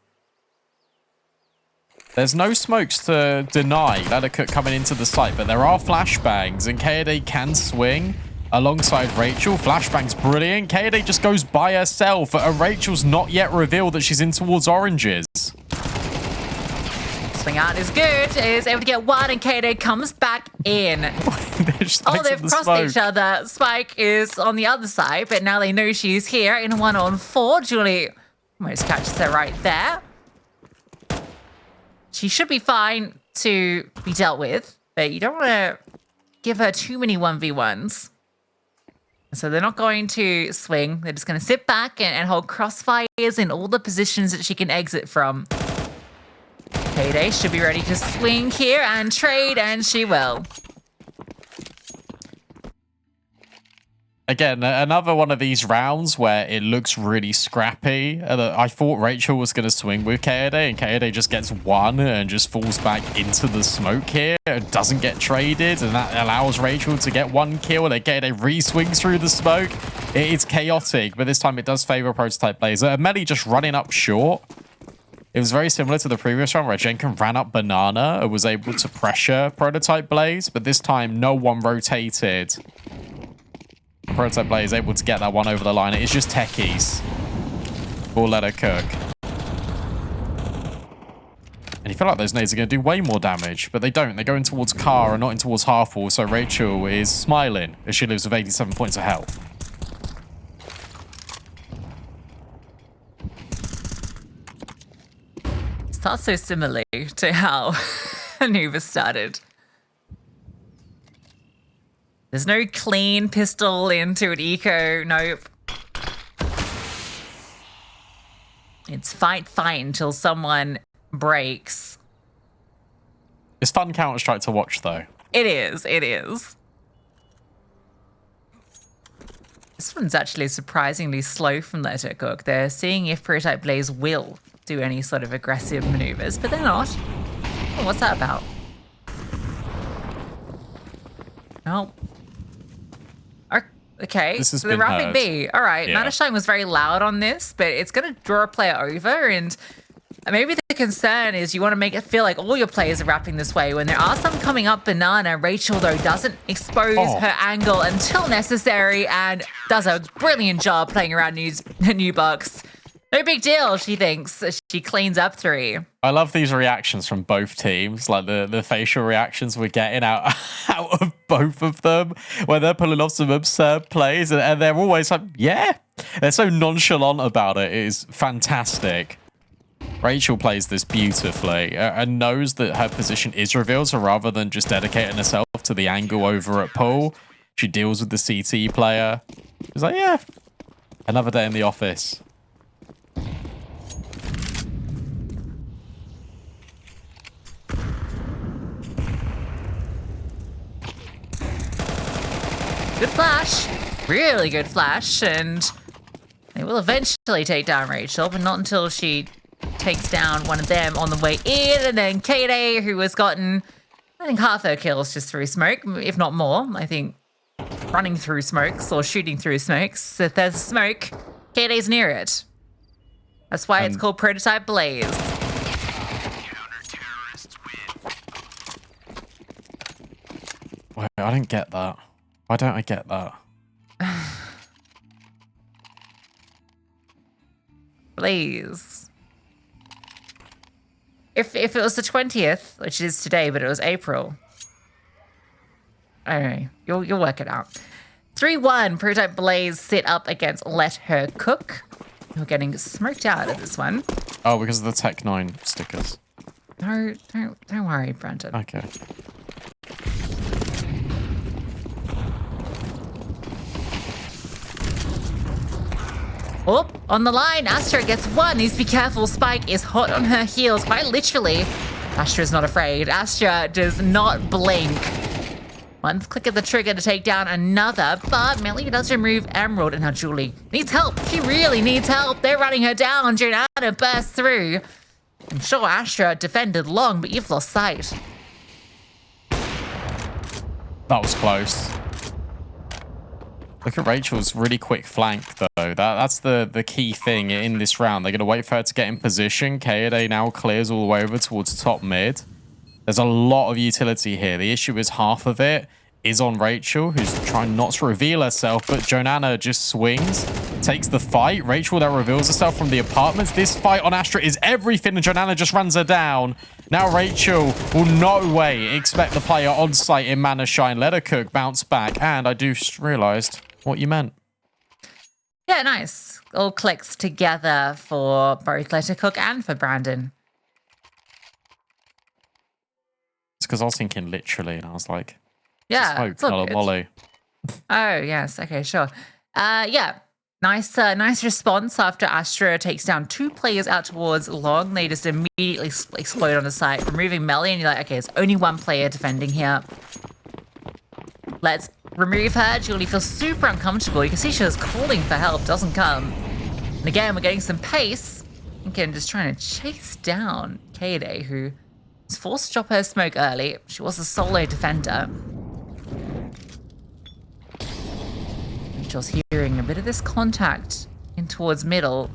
There's no smokes to deny Leathercook coming into the site, but there are flashbangs, and K&A can swing alongside Rachel. Flashbang's brilliant. K&A just goes by herself, and Rachel's not yet revealed that she's in towards oranges. Swing out is good. Is able to get one, and K&A comes back in. They've crossed each other. Spike is on the other side, but now they know she's here in 1-on-4. Julie almost catches her right there. She should be fine to be dealt with, but you don't want to give her too many 1v1s. So they're not going to swing. They're just going to sit back and hold crossfires in all the positions that she can exit from. Payday should be ready to swing here and trade, and she will. Again, another one of these rounds where it looks really scrappy. I thought Rachel was going to swing with K&A, and K&A just gets one and just falls back into the smoke here. It doesn't get traded, and that allows Rachel to get one kill, and K&A re-swings through the smoke. It's chaotic, but this time it does favor Prototype Blaze. Melly just running up short. It was very similar to the previous round where Jenkin ran up Banana and was able to pressure Prototype Blaze, but this time no one rotated. Prototype Blaze able to get that one over the line. It is just techies. We'll let her cook. And you feel like those nades are going to do way more damage, but they don't. They're going towards Car and not in towards Halfwall, so Rachel is smiling as she lives with 87 points of health. Starts so similarly to how Anubis started. There's no clean pistol into an eco. Nope. It's fight until someone breaks. It's fun Counter-Strike to watch, though. It is. It is. This one's actually surprisingly slow from Leathercook. They're seeing if Prototype Blaze will do any sort of aggressive maneuvers, but they're not. Oh, what's that about? Oh. Okay, this has so the Rapid B. All right, yeah. Manashine was very loud on this, but it's going to draw a player over, and maybe the concern is you want to make it feel like all your players are rapping this way. When there are some coming up Banana, Rachel, though, doesn't expose her angle until necessary and does a brilliant job playing around new bucks. No big deal, she thinks. She cleans up 3. I love these reactions from both teams, like the facial reactions we're getting out of both of them, where they're pulling off some absurd plays, and they're always like, yeah. They're so nonchalant about it. It is fantastic. Rachel plays this beautifully and knows that her position is revealed, so rather than just dedicating herself to the angle over at pool, she deals with the CT player. She's like, yeah, another day in the office. Good flash. Really good flash. And they will eventually take down Rachel, but not until she takes down one of them on the way in. And then K&A, who has gotten, I think, half her kills just through smoke, if not more. I think running through smokes or shooting through smokes. If there's smoke, KD's near it. That's why it's called Prototype Blaze. Wait, I don't get that. Why don't I get that? Blaze. If it was the 20th, which it is today, but it was April. I don't know. You'll work it out. 3-1. Prototype Blaze sit up against Let Her Cook. You're getting smoked out of this one. Oh, because of the Tech 9 stickers. No, don't worry, Brandon. Okay. Oh, on the line, Astra gets one. Needs to be careful. Spike is hot on her heels, quite literally. Astra's not afraid. Astra does not blink. One click of the trigger to take down another, but Melly does remove Emerald, and now Julie needs help. She really needs help. They're running her down. Jonana bursts through. I'm sure Astra defended long, but you've lost sight. That was close. Look at Rachel's really quick flank, though. That's the key thing in this round. They're going to wait for her to get in position. Kaede now clears all the way over towards top mid. There's a lot of utility here. The issue is half of it is on Rachel, who's trying not to reveal herself, but Jonana just swings, takes the fight. Rachel now reveals herself from the apartments. This fight on Astra is everything, and Jonana just runs her down. Now Rachel will no way expect the player on site in Mana Shine. Let her cook, bounce back, and I just realized what you meant. Yeah, nice. All clicks together for both Let Her Cook and for Brandon. It's because I was thinking literally, and I was like, yeah, it's all good. Molly. Oh, yes. Okay, sure. Yeah, nice response after Astra takes down two players out towards long. They just immediately explode on the site, removing Melly, and you're like, okay, it's only one player defending here. Let's remove her. Julie feels super uncomfortable. You can see she was calling for help, doesn't come. And again, we're getting some pace. Again, just trying to chase down Kaede, who was forced to drop her smoke early. She was a solo defender. Rachel's hearing a bit of this contact in towards middle.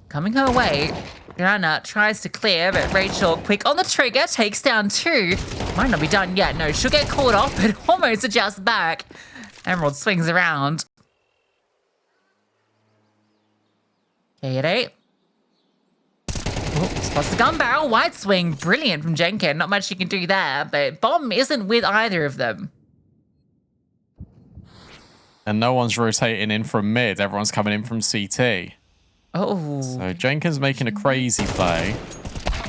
Coming her way. Joanna tries to clear, but Rachel, quick on the trigger, takes down two. Might not be done yet. No, she'll get caught off, but almost adjusts back. Emerald swings around. Kaede. Oh, spots the gun barrel. Wide swing. Brilliant from Jenkin. Not much you can do there, but Bomb isn't with either of them. And no one's rotating in from mid. Everyone's coming in from CT. Oh. So Jenkins making a crazy play.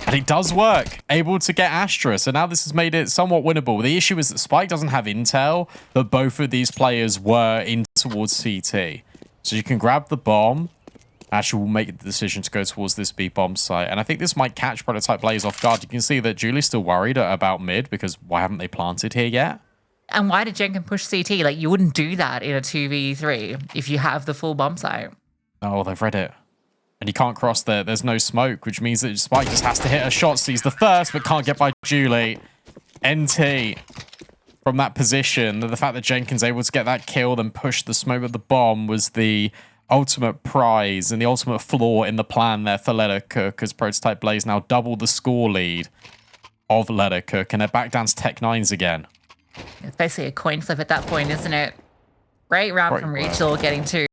And it does work. Able to get Astra. So now this has made it somewhat winnable. The issue is that Spike doesn't have intel, but both of these players were in towards CT. So you can grab the bomb. Astra will make the decision to go towards this B bomb site. And I think this might catch Prototype Blaze off guard. You can see that Julie's still worried about mid because why haven't they planted here yet? And why did Jenkins push CT? Like, you wouldn't do that in a 2v3 if you have the full bomb site. Oh, they've read it. And you can't cross there. There's no smoke, which means that Spike just has to hit a shot. Sees the first, but can't get by Julie. NT from that position. The fact that Jenkins able to get that kill, then push the smoke with the bomb was the ultimate prize and the ultimate flaw in the plan there for Let Her Cook, as Prototype Blaze now doubled the score lead of Let Her Cook, and they're back down to Tech 9s again. It's basically a coin flip at that point, isn't it? Great round from Rachel, getting two.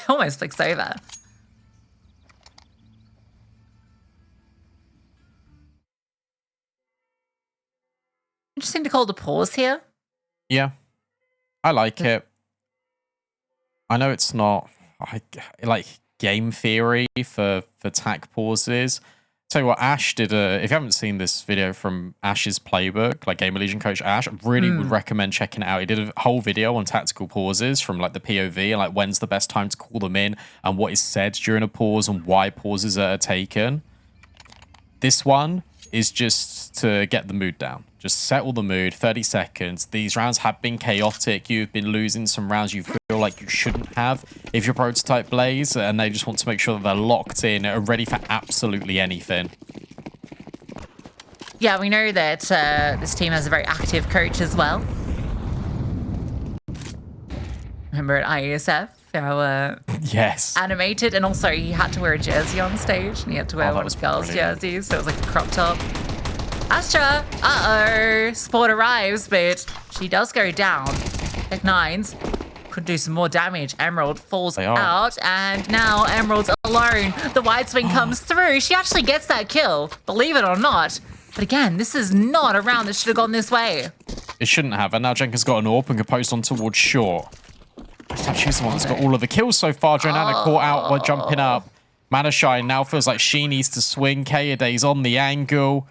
Almost flicks over. Interesting to call the pause here. Yeah, I like it. I know it's not like game theory for tack pauses. Tell you what, Ash did if you haven't seen this video from Ash's playbook, like Gamer Legion coach Ash, I really would recommend checking it out. He did a whole video on tactical pauses from like the POV and like when's the best time to call them in and what is said during a pause and why pauses are taken. This one is just to get the mood down. Just settle the mood, 30 seconds. These rounds have been chaotic. You've been losing some rounds you feel like you shouldn't have if you're Prototype Blaze, and they just want to make sure that they're locked in and ready for absolutely anything. Yeah, we know that this team has a very active coach as well. Remember at IESF, how Yes. animated, and also he had to wear a jersey on stage, and he had to wear one of the girls' jerseys, so it was like a crop top. Astra, Sport arrives, but she does go down. Tech Nines could do some more damage. Emerald falls out, and now Emerald's alone. The wide swing comes through. She actually gets that kill, believe it or not. But again, this is not a round that should have gone this way. It shouldn't have, and now Jenkins got an AWP and can post on towards short. She's the one that's got all of the kills so far. Jonana caught out while jumping up. Manashine now feels like she needs to swing. Kayade's on the angle.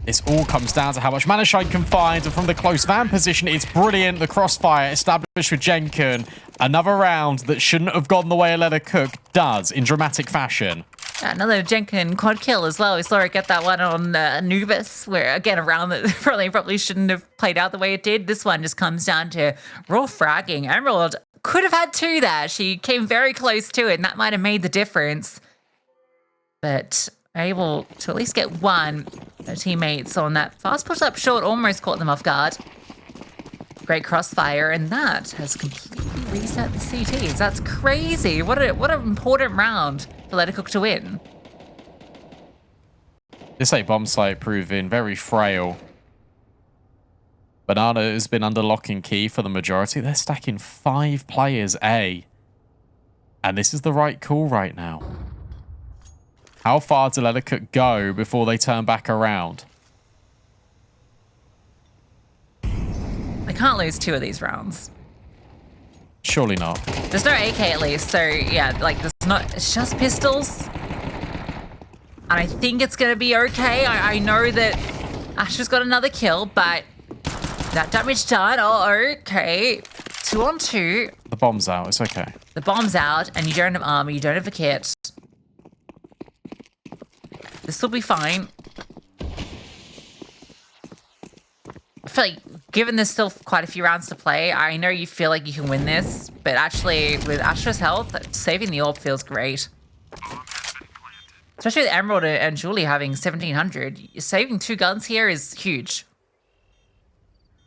This all comes down to how much Manashine can find. And from the close van position, it's brilliant. The crossfire established with Jenkin. Another round that shouldn't have gone the way Aletta Cook does in dramatic fashion. Another Jenkin quad kill as well. We saw her get that one on Anubis, where, again, a round that probably shouldn't have played out the way it did. This one just comes down to raw fragging. Emerald could have had 2 there. She came very close to it, and that might have made the difference. But able to at least get 1. Their teammates on that fast push up short almost caught them off guard. Great crossfire, and that has completely reset the CTs. That's crazy. What an important round for Aletta Cook to win. This A bomb site proving very frail. Banana has been under lock and key for the majority. They're stacking 5 players A. And this is the right call right now. How far does Aletta Cook go before they turn back around? They can't lose 2 of these rounds. Surely not. There's no AK at least, so yeah, like there's not. It's just pistols, and I think it's gonna be okay. I know that Astra's got another kill, but that damage done. Oh, okay. 2 on 2. The bomb's out. It's okay. The bomb's out, and you don't have armor. You don't have a kit. This will be fine. I feel like, given there's still quite a few rounds to play, I know you feel like you can win this, but actually, with Astra's health, saving the AWP feels great. Especially with Emerald and Julie having 1,700. Saving 2 guns here is huge.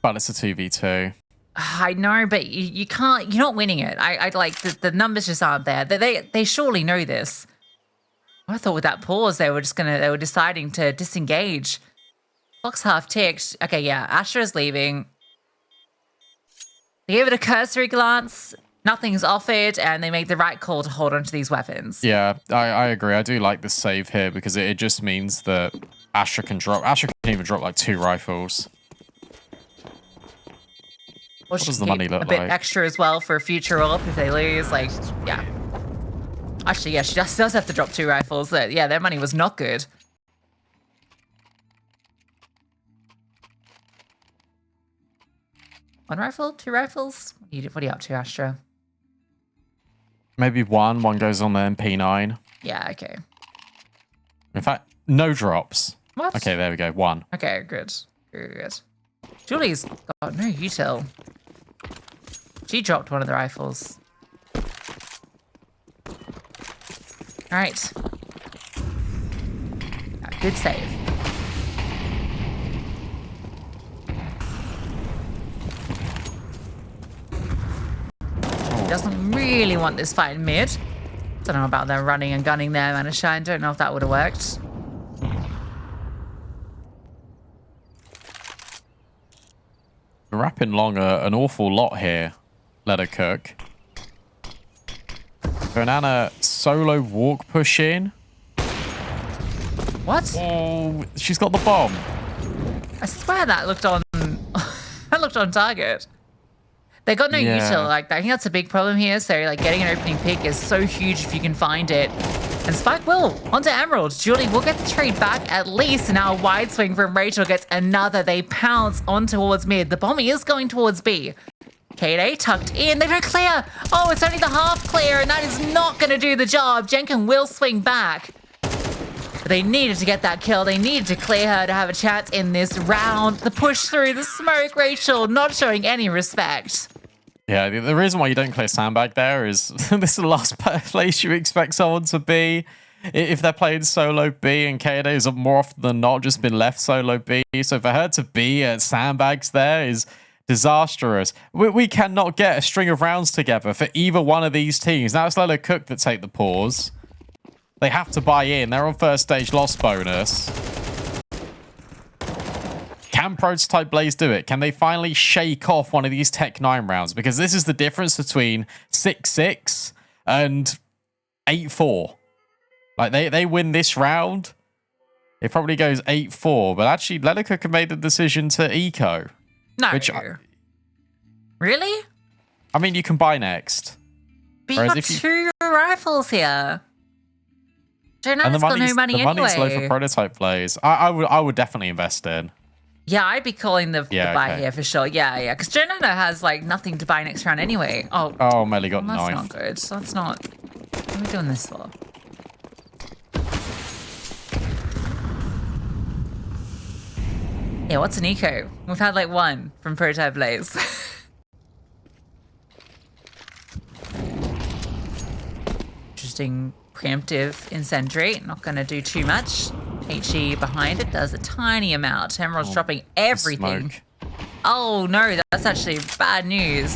But it's a 2v2. I know, but you can't, you're not winning it. I like, the numbers just aren't there. They surely know this. I thought with that pause, they were deciding to disengage. Clock's half ticked. Okay, yeah, Astra's leaving. They gave it a cursory glance. Nothing's offered, and they make the right call to hold on to these weapons. Yeah, I agree. I do like the save here because it just means that Astra can even drop like 2 rifles. Or what does the money look a bit like? Extra as well for a future up if they lose. Like, yeah. Actually, yeah, she does have to drop 2 rifles. Yeah, their money was not good. One rifle? 2 rifles? What are you up to, Astra? Maybe one goes on the MP9. Yeah, okay. In fact, no drops. What? Okay, there we go. 1. Okay, good. Good. Julie's got no util. She dropped one of the rifles. All right. Yeah, good save. Doesn't really want this fight in mid. Don't know about them running and gunning there, Manashine. Don't know if that would have worked. We're wrapping long an awful lot here. Let her cook. Banana solo walk push in. What? Oh, she's got the bomb. I swear that looked on that looked on target. They got no util. Like, I think that's a big problem here. So, like, getting an opening pick is so huge if you can find it. And Spike will. Onto Emerald. Julie will get the trade back at least. And now a wide swing from Rachel gets another. They pounce on towards mid. The bomb is going towards B. Kade tucked in. They don't clear. Oh, it's only the half clear. And that is not going to do the job. Jenkin will swing back. But they needed to get that kill. They needed to clear her to have a chance in this round. The push through, the smoke. Rachel not showing any respect. Yeah, the reason why you don't clear sandbag there is this is the last place you expect someone to be. if they're playing solo B, and KD has more often than not just been left solo B. So for her to be at sandbags there is disastrous. We cannot get a string of rounds together for either one of these teams. Now it's Lella Cook that take the pause. They have to buy in. They're on first stage loss bonus. Can Prototype Blaze do it? Can they finally shake off one of these Tech 9 rounds? Because this is the difference between 6-6 and 8-4. Like, they win this round, it probably goes 8-4. But actually, Lelica have made the decision to eco. No. Really? I mean, you can buy next. But you got two rifles here. Jonah's got no money anyway. The money's low for Prototype Blaze. I would definitely invest in. Yeah, I'd be calling the buy here for sure. Yeah. Because Jonah has, like, nothing to buy next round anyway. Oh, Melly got that's knife. Not good. That's not... What are we doing this for? Yeah, what's an eco? We've had, like, one from Prototype Blaze. Interesting preemptive incendiary. Not going to do too much. HE behind it does a tiny amount. Emerald's dropping everything. Oh no, that's actually bad news.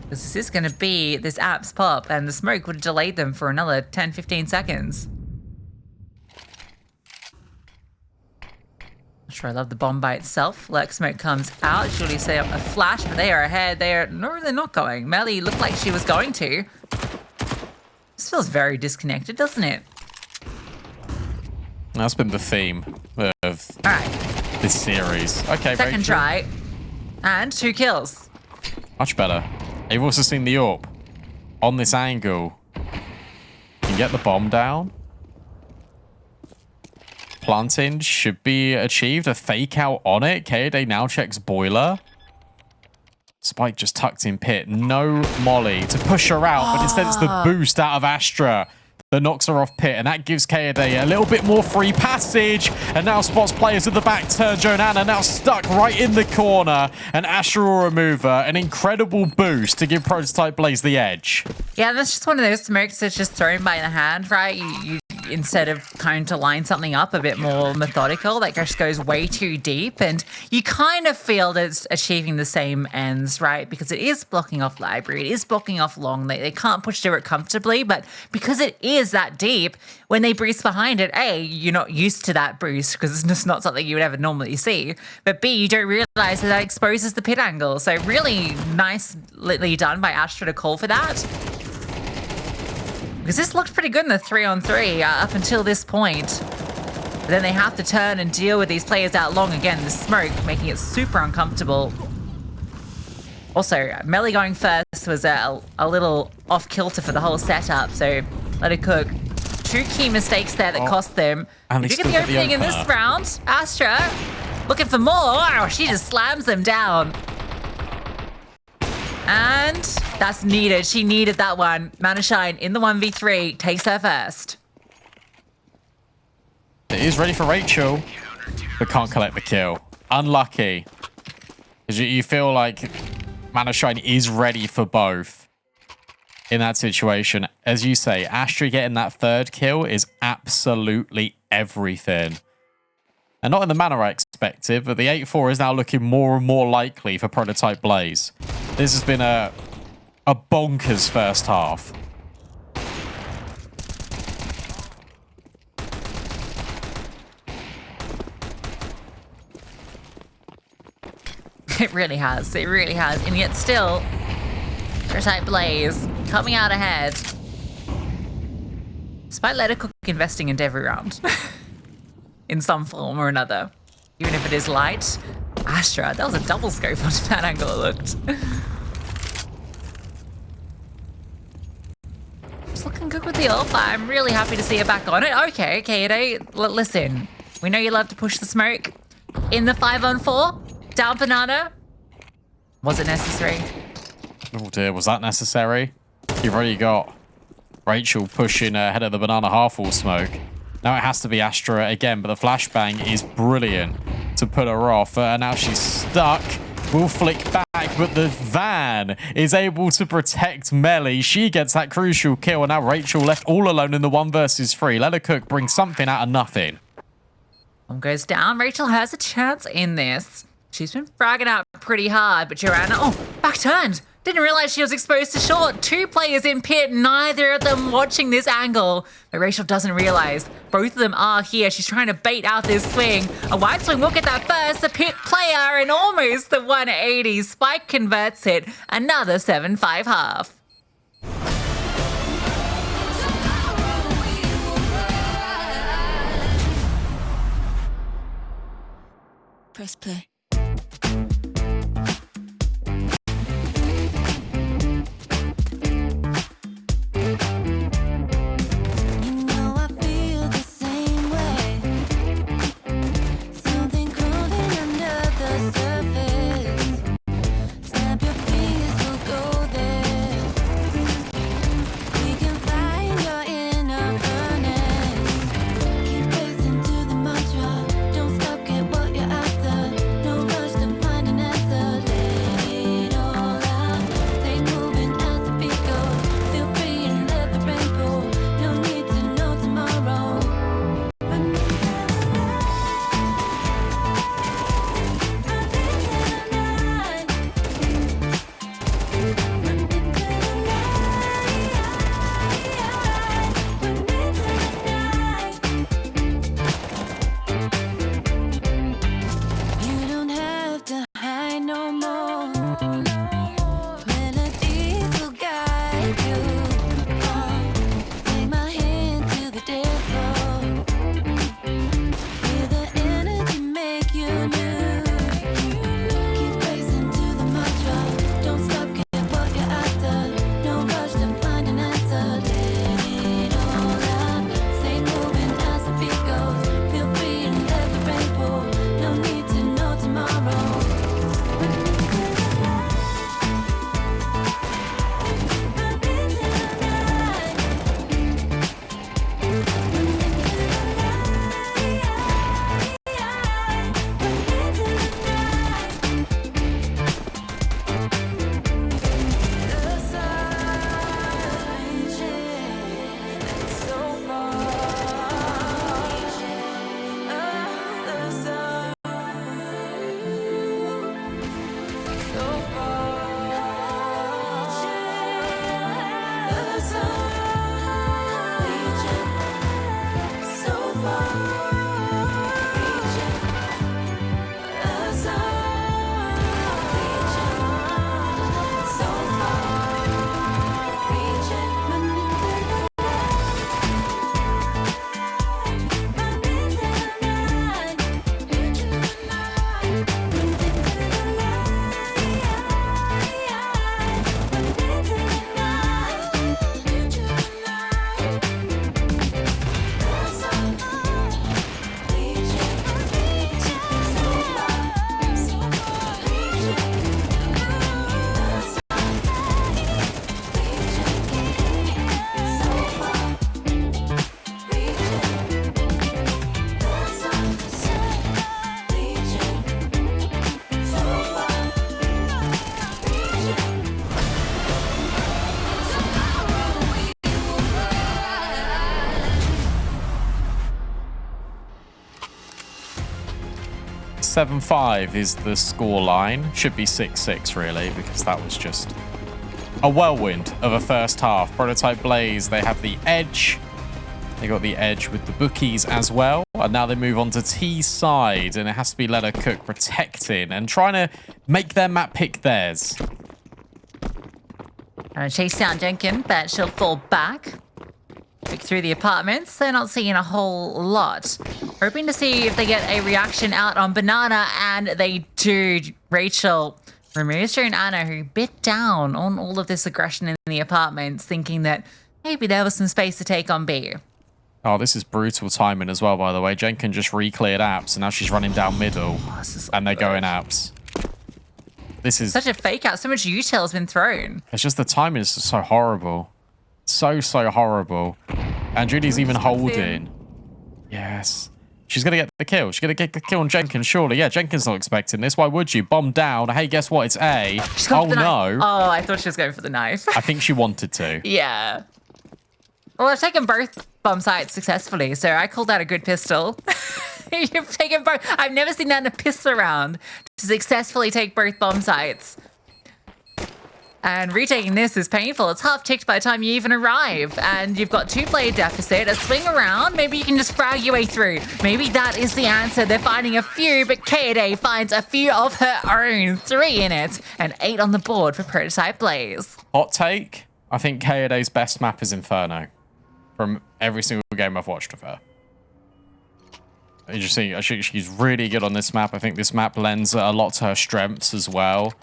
Because this is going to be this app's pop, and the smoke would have delayed them for another 10-15 seconds. Not sure I love the bomb by itself. Lurk smoke comes out. Surely set up a flash, but they are ahead. They're not going. Melly looked like she was going to. This feels very disconnected, doesn't it? That's been the theme of this series. Okay, second try. And 2 kills. Much better. You've also seen the AWP on this angle. You can get the bomb down. Planting should be achieved. A fake out on it. KD now checks boiler. Spike just tucked in pit. No molly to push her out, but instead it's the boost out of Astra that knocks her off pit, and that gives Kaede a little bit more free passage, and now spots players at the back turn. Jonana now stuck right in the corner, and Astra will remove her. An incredible boost to give Prototype Blaze the edge. Yeah, that's just one of those smokes that's just thrown by the hand, right? You instead of trying to line something up a bit more methodical, that just goes way too deep, and you kind of feel that it's achieving the same ends, right? Because it is blocking off library, it is blocking off long. They can't push through it comfortably, but because it is that deep, when they boost behind it, A, you're not used to that boost because it's just not something you would ever normally see, but B, you don't realize that exposes the pit angle. So really nicely done by Astra to call for that. Because this looked pretty good in the 3-on-3 up until this point. But then they have to turn and deal with these players out long again. The smoke making it super uncomfortable. Also, Melly going first was a little off kilter for the whole setup. So let it cook. 2 key mistakes there that cost them. And if you get the opening in this round, Astra looking for more. Oh, she just slams them down. And that's needed. She needed that one. Manashine in the 1v3 takes her first. It is ready for Rachel, but can't collect the kill. Unlucky. Because you feel like Manashine is ready for both in that situation. As you say, Astra getting that 3rd kill is absolutely everything. And not in the manner I expected, but the 8-4 is now looking more and more likely for Prototype Blaze. This has been a bonkers first half. It really has. It really has. And yet still, Prototype Blaze coming out ahead. Despite Let It Cook investing into every round. In some form or another. Even if it is light. Astra, that was a double scope on that angle it looked. It's looking good with the ult, but I'm really happy to see her back on it. Okay, Kaede, listen. We know you love to push the smoke. In the 5-on-4, down banana. Was it necessary? Oh dear, was that necessary? You've already got Rachel pushing ahead of the banana half-wall smoke. Now it has to be Astra again, but the flashbang is brilliant to put her off. And now she's stuck. Will flick back, but the van is able to protect Melly. She gets that crucial kill, and now Rachel left all alone in the 1 versus 3. Let her cook bring something out of nothing. One goes down. Rachel has a chance in this. She's been fragging out pretty hard, but Joanna, back turned. Didn't realize she was exposed to short. 2 players in pit, neither of them watching this angle. But Rachel doesn't realize both of them are here. She's trying to bait out this swing. A wide swing, look at that first. The pit player and almost the 180. Spike converts it. Another 7-5 half. Press play. .75 is the score line. Should be 6-6 really, because that was just a whirlwind of a first half. Prototype Blaze, they have the edge. They got the edge with the bookies as well. And now they move on to T side, and it has to be Let Her Cook protecting and trying to make their map pick theirs. Chase down Jenkins, but she'll fall back. Look through the apartments. They're not seeing a whole lot. Hoping to see if they get a reaction out on Banana, and they do. Rachel removes her and Anna, who bit down on all of this aggression in the apartments, thinking that maybe there was some space to take on B. Oh, this is brutal timing as well, by the way. Jenkins just re-cleared apps, and now she's running down middle, and they're going apps. This is such a fake out. So much util has been thrown. It's just the timing is just so horrible. So horrible. And Judy's even holding. Yes. She's going to get the kill. She's going to get the kill on Jenkins, surely. Yeah, Jenkins not expecting this. Why would you? Bomb down. Hey, guess what? It's A. Oh, no. Oh, I thought she was going for the knife. I think she wanted to. Yeah. Well, I've taken both bomb sites successfully, so I called that a good pistol. You've taken both. I've never seen that in a pistol round to successfully take both bomb sites. And retaking this is painful. It's half ticked by the time you even arrive. And you've got 2-player deficit, a swing around. Maybe you can just frag your way through. Maybe that is the answer. They're finding a few, but Kaede finds a few of her own. 3 in it, and 8 on the board for Prototype Blaze. Hot take, I think Kaede's best map is Inferno. From every single game I've watched of her. You just see, I think she's really good on this map. I think this map lends a lot to her strengths as well.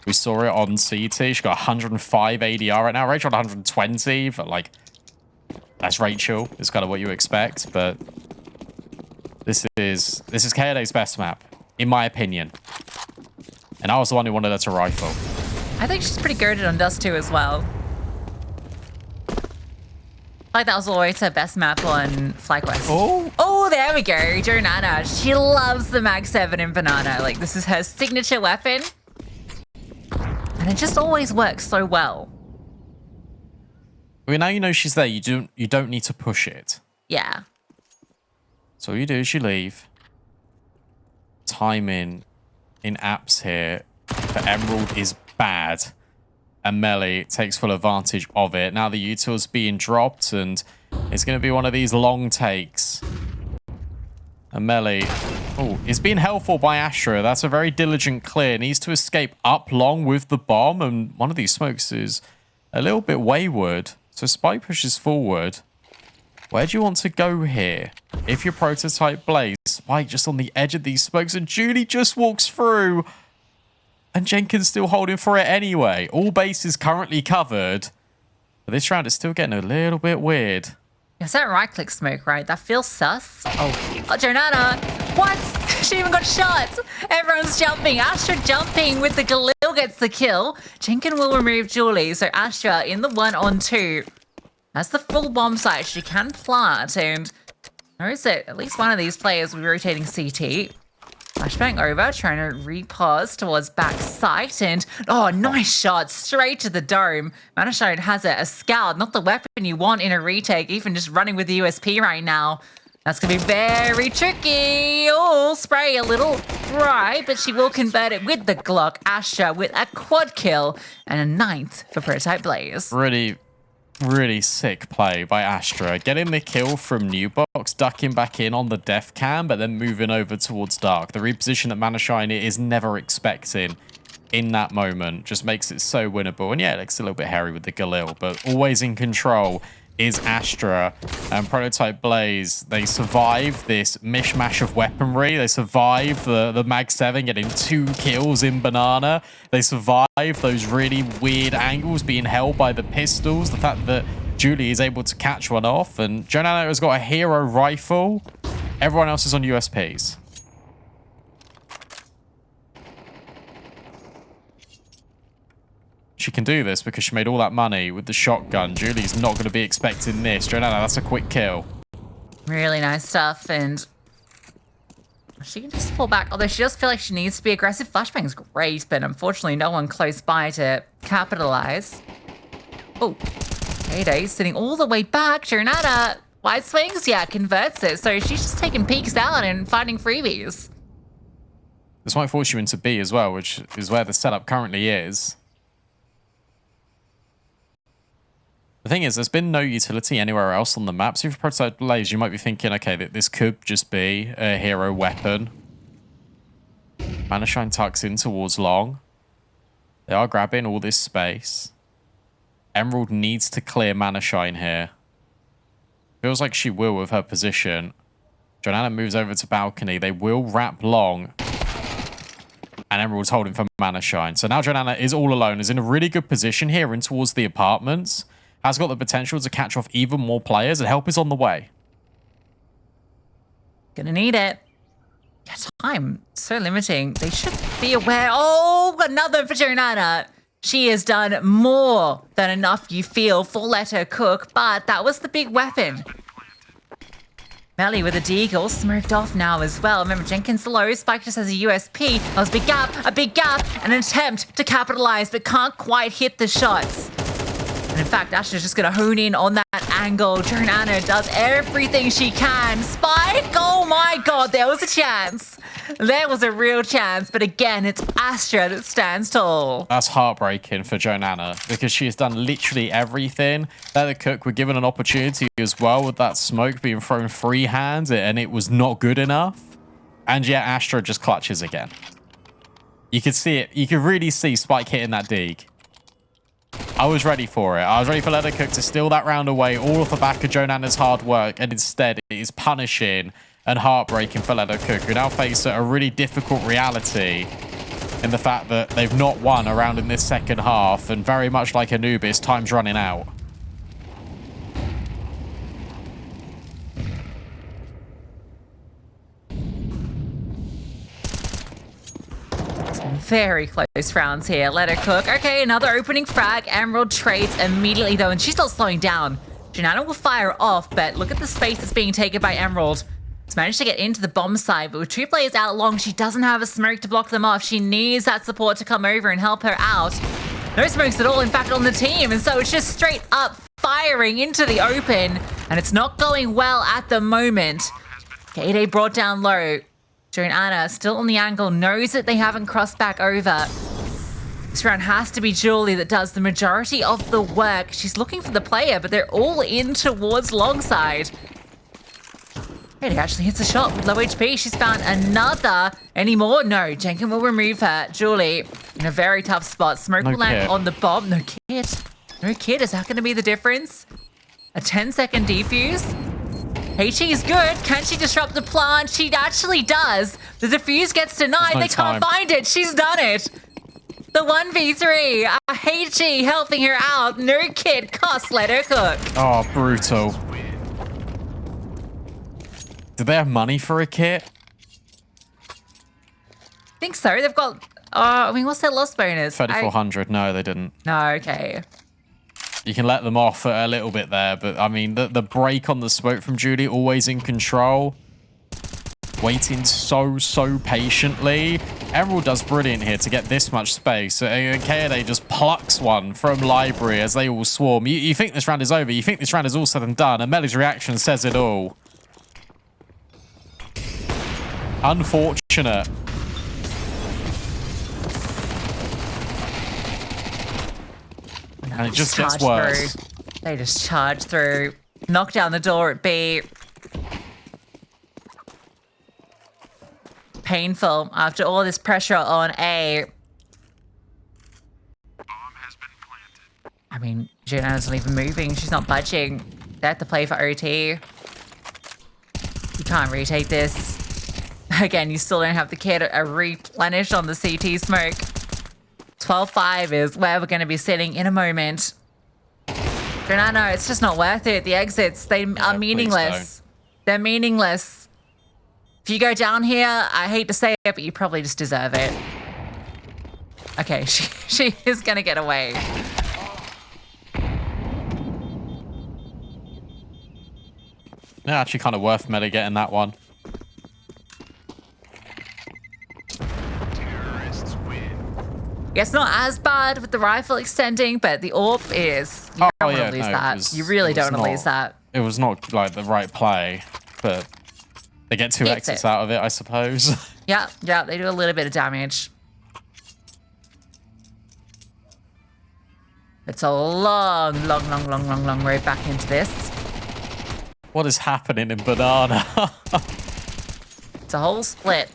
We saw it on CT. She got 105 ADR right now. Rachel 120, but like, that's Rachel. It's kind of what you expect. But this is Kaede's best map, in my opinion. And I was the one who wanted her to rifle. I think she's pretty girded on Dust 2 as well. Like that was always her best map on FlyQuest. Oh, there we go. Jonana. She loves the Mag 7 in Banana. Like, this is her signature weapon. And it just always works so well. Well, now you know she's there. You don't need to push it. Yeah. So all you do is you leave. Timing in apps here for Emerald is bad. And Melly takes full advantage of it. Now the util's being dropped, and it's going to be one of these long takes. And Melly, is being held for by Astra. That's a very diligent clear. Needs to escape up long with the bomb, and one of these smokes is a little bit wayward. So Spike pushes forward. Where do you want to go here? If you're Prototype Blaze, Spike just on the edge of these smokes, and Julie just walks through. And Jenkins still holding for it anyway. All bases currently covered. But this round is still getting a little bit weird. Is that right-click smoke, right? That feels sus. Oh, Jonana. What? She even got shot. Everyone's jumping. Astra jumping with the Galil gets the kill. Jenkins will remove Julie. So Astra in the 1-on-2. That's the full bomb site. She can plant. And knows that at least one of these players will be rotating CT. Flashbang over, trying to repause towards back sight, and nice shot straight to the dome. Manashine has it, a scout, not the weapon you want in a retake, even just running with the USP right now. That's going to be very tricky. Oh, spray a little right, but she will convert it with the Glock. Astra with a quad kill and a 9th for Prototype Blaze. Really sick play by Astra. Getting the kill from New Box, ducking back in on the def cam, but then moving over towards Dark. The reposition that Manashine is never expecting in that moment just makes it so winnable. And yeah, it looks a little bit hairy with the Galil, but always in control is Astra. And Prototype Blaze, they survive this mishmash of weaponry. They survive the Mag 7 getting 2 kills in Banana. They survive those really weird angles being held by the pistols. The fact that Julie is able to catch one off. And Jonana has got a hero rifle. Everyone else is on USPs. She can do this because she made all that money with the shotgun. Julie's not going to be expecting this. Jonana, that's a quick kill. Really nice stuff, and she can just pull back. Although she does feel like she needs to be aggressive. Flashbang's great, but unfortunately no one close by to capitalize. Oh, Kaede sitting all the way back. Jonana, wide swings, yeah, converts it. So she's just taking peeks out and finding freebies. This might force you into B as well, which is where the setup currently is. The thing is, there's been no utility anywhere else on the map. So if you're Prototype Blaze, you might be thinking, okay, this could just be a hero weapon. Manashine tucks in towards long. They are grabbing all this space. Emerald needs to clear Manashine here. Feels like she will with her position. Jonana moves over to balcony. They will wrap long. And Emerald's holding for Manashine. So now Jonana is all alone, is in a really good position here in towards the apartments. Has got the potential to catch off even more players, and help is on the way. Gonna need it. Yeah, time so limiting. They should be aware. Oh, another for Jonana. She has done more than enough, you feel, for Let Her Cook, but that was the big weapon. Melly with a deagle, smoked off now as well. Remember, Jenkins low, Spike just has a USP. That was a big gap, an attempt to capitalize, but can't quite hit the shots. And in fact, Ash is just going to hone in on that angle. Joanna does everything she can. Spike, oh my God, there was a chance. There was a real chance, but again, it's Astra that stands tall. That's heartbreaking for Joanna because she has done literally everything. The Cook were given an opportunity as well with that smoke being thrown freehand, and it was not good enough. And yet Astra just clutches again. You could see it. You could really see Spike hitting that dig. I was ready for it. I was ready for Leather Cook to steal that round away all off the back of Joanna's hard work, and instead it is punishing and heartbreaking for Leather Cook, who now face a really difficult reality in the fact that they've not won a round in this second half, and very much like Anubis, time's running out. Very close rounds here. Let her cook. Okay, another opening frag. Emerald trades immediately though, and she's not slowing down. Janana will fire off, but look at the space that's being taken by Emerald. She's managed to get into the bomb side, but with two players out long, she doesn't have a smoke to block them off. She needs that support to come over and help her out. No smokes at all, in fact, on the team, and so it's just straight up firing into the open, and it's not going well at the moment. Gayday brought down low. Joanna, still on the angle, knows that they haven't crossed back over. This round has to be Julie that does the majority of the work. She's looking for the player, but they're all in towards long side. Gayday actually hits a shot with low HP. She's found another. Any more? No. Jenkins will remove her. Julie in a very tough spot. Smoke will land on the bomb. No kid. No kid. Is that going to be the difference? A 10-second defuse? HE is good. Can she disrupt the plant? She actually does. The defuse gets denied. They can't find it. She's done it. The 1v3. HE helping her out. No kid. Cost let her cook. Oh, brutal. Do they have money for a kit? I think so. They've got, I mean, what's their loss bonus? 3,400. No, they didn't. No, okay. You can let them off a little bit there, but I mean, the break on the smoke from Julie, always in control. Waiting so patiently. Emerald does brilliant here to get this much space. Kaede just plucks one from Library as they all swarm. You think this round is over. You think this round is all said and done, and Melly's reaction says it all. Unfortunate. And it just gets worse. Through. They just charge through. Knock down the door at B. Painful after all this pressure on A. I mean, Juna's not even moving. She's not budging. They have to play for OT. You can't retake this. Again, you still don't have the kit replenished on the CT smoke. 12-5 is where we're going to be sitting in a moment. No, it's just not worth it. The exits, they are meaningless. They're meaningless. If you go down here, I hate to say it, but you probably just deserve it. Okay, she is going to get away. Yeah, actually kind of worth Meta getting that one. Yeah, it's not as bad with the rifle extending, but the AWP is. You don't want to lose that. You really don't want to lose that. It was not like the right play, but they get two exits out of it, I suppose. Yeah, they do a little bit of damage. It's a long road back into this. What is happening in Banana? It's a whole split.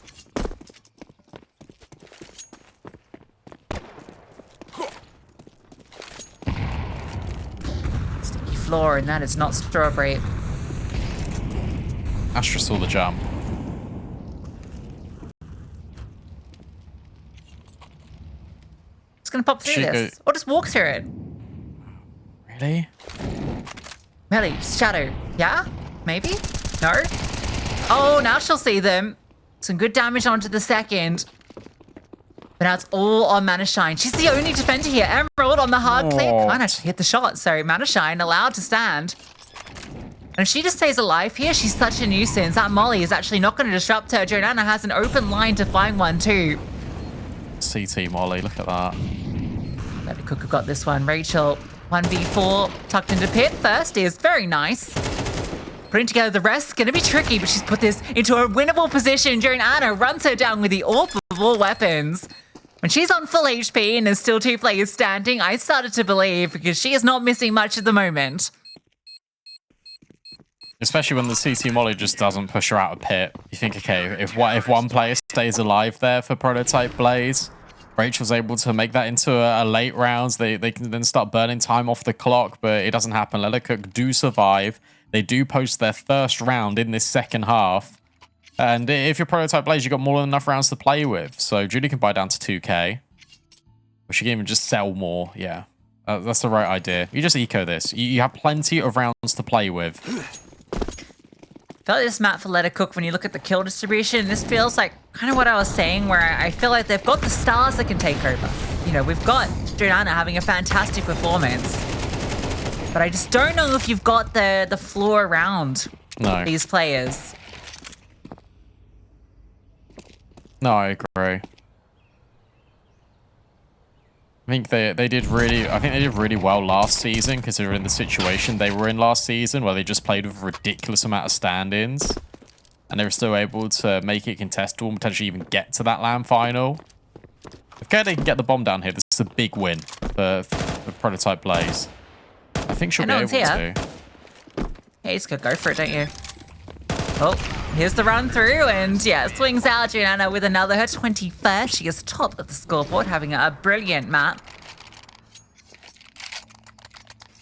Sticky floor, and that is not strawberry. Astra saw the jump. It's gonna pop through this. Or just walk through it. Really? Melly, shadow. Yeah? Maybe? No? Oh, now she'll see them. Some good damage onto the second. But now it's all on Manashine. She's the only defender here. Emerald on the hard clip. Can't actually hit the shot, so Manashine allowed to stand. And if she just stays alive here, she's such a nuisance. That Molly is actually not going to disrupt her. Jonana has an open line to find one too. CT Molly, look at that. Lady Cook got this one. Rachel, 1v4, tucked into pit. First is very nice. Putting together the rest, going to be tricky, but she's put this into a winnable position. Jonana runs her down with the AWP of all weapons. When she's on full HP and there's still 2 players standing, I started to believe because she is not missing much at the moment. Especially when the CT Molly just doesn't push her out of pit. You think, okay, if one player stays alive there for Prototype Blaze, Rachel's able to make that into a late rounds. They can then start burning time off the clock, but it doesn't happen. Leathercook do survive. They do post their first round in this second half. And if you're Prototype Blaze, you've got more than enough rounds to play with. So Julie can buy down to 2k. Or she can even just sell more. Yeah, that's the right idea. You just eco this. You have plenty of rounds to play with. Felt this map for Leathercook when you look at the kill distribution. This feels like kind of what I was saying, where I feel like they've got the stars that can take over. You know, we've got Jonana having a fantastic performance. But I just don't know if you've got the floor around these players. No, I agree. I think they did really well last season, considering the situation they were in last season, where they just played with a ridiculous amount of stand-ins, and they were still able to make it contestable and potentially even get to that LAN final. If they can get the bomb down here, this is a big win for Prototype Blaze. I think she'll be able to. Yeah, you just gotta go for it, don't you? Oh, here's the run through, and yeah, swings out Jonana with another, her 21st. She is top of the scoreboard, having a brilliant map.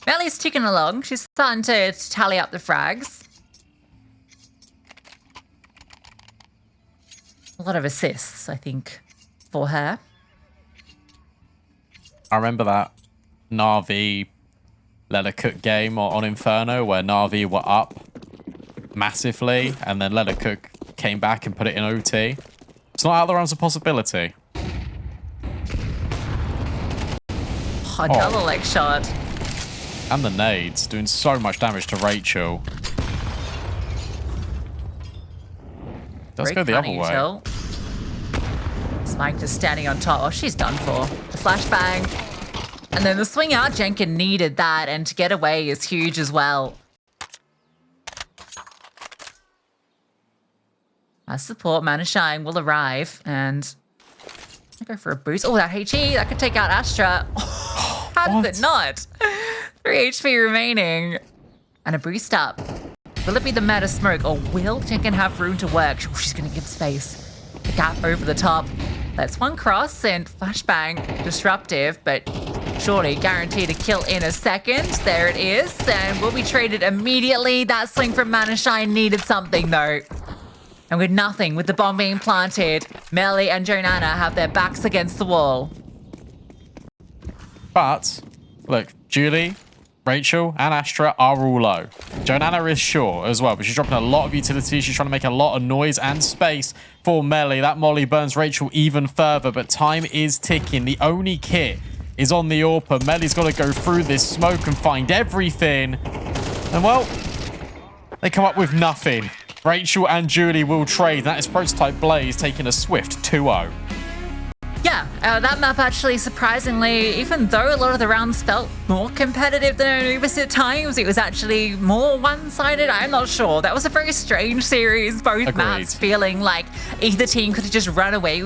Melly's ticking along. She's starting to tally up the frags. A lot of assists, I think, for her. I remember that Na'Vi Leathercook game on Inferno, where Na'Vi were up massively, and then Leathercook came back and put it in OT. It's not out of the realms of possibility. Double leg shot. And the nades, doing so much damage to Rachel. Does go the other way. Spike just standing on top. Oh, she's done for. The flashbang. And then the swing out, Jenkin needed that, and to get away is huge as well. As support, Manashine will arrive, and I go for a boost. Oh, that HE, that could take out Astra. Oh, how does it not? 3 HP remaining. And a boost up. Will it be the meta smoke, or will Jenkin have room to work? Oh, she's going to give space. The gap over the top. That's one cross, and flashbang, disruptive, but surely guaranteed a kill in a second. There it is, and will be traded immediately. That swing from Manashine needed something, though. And with nothing, with the bomb being planted, Melly and Jonana have their backs against the wall. But, look, Julie, Rachel, and Astra are all low. Jonana is short as well, but she's dropping a lot of utility. She's trying to make a lot of noise and space for Melly. That Molly burns Rachel even further, but time is ticking. The only kit is on the AWP. Melly's got to go through this smoke and find everything. And, well, they come up with nothing. Rachel and Julie will trade. That is Prototype Blaze taking a swift 2-0. Yeah, that map actually, surprisingly, even though a lot of the rounds felt more competitive than Anubis at times, it was actually more one-sided. I'm not sure. That was a very strange series. Both maps feeling like either team could have just run away with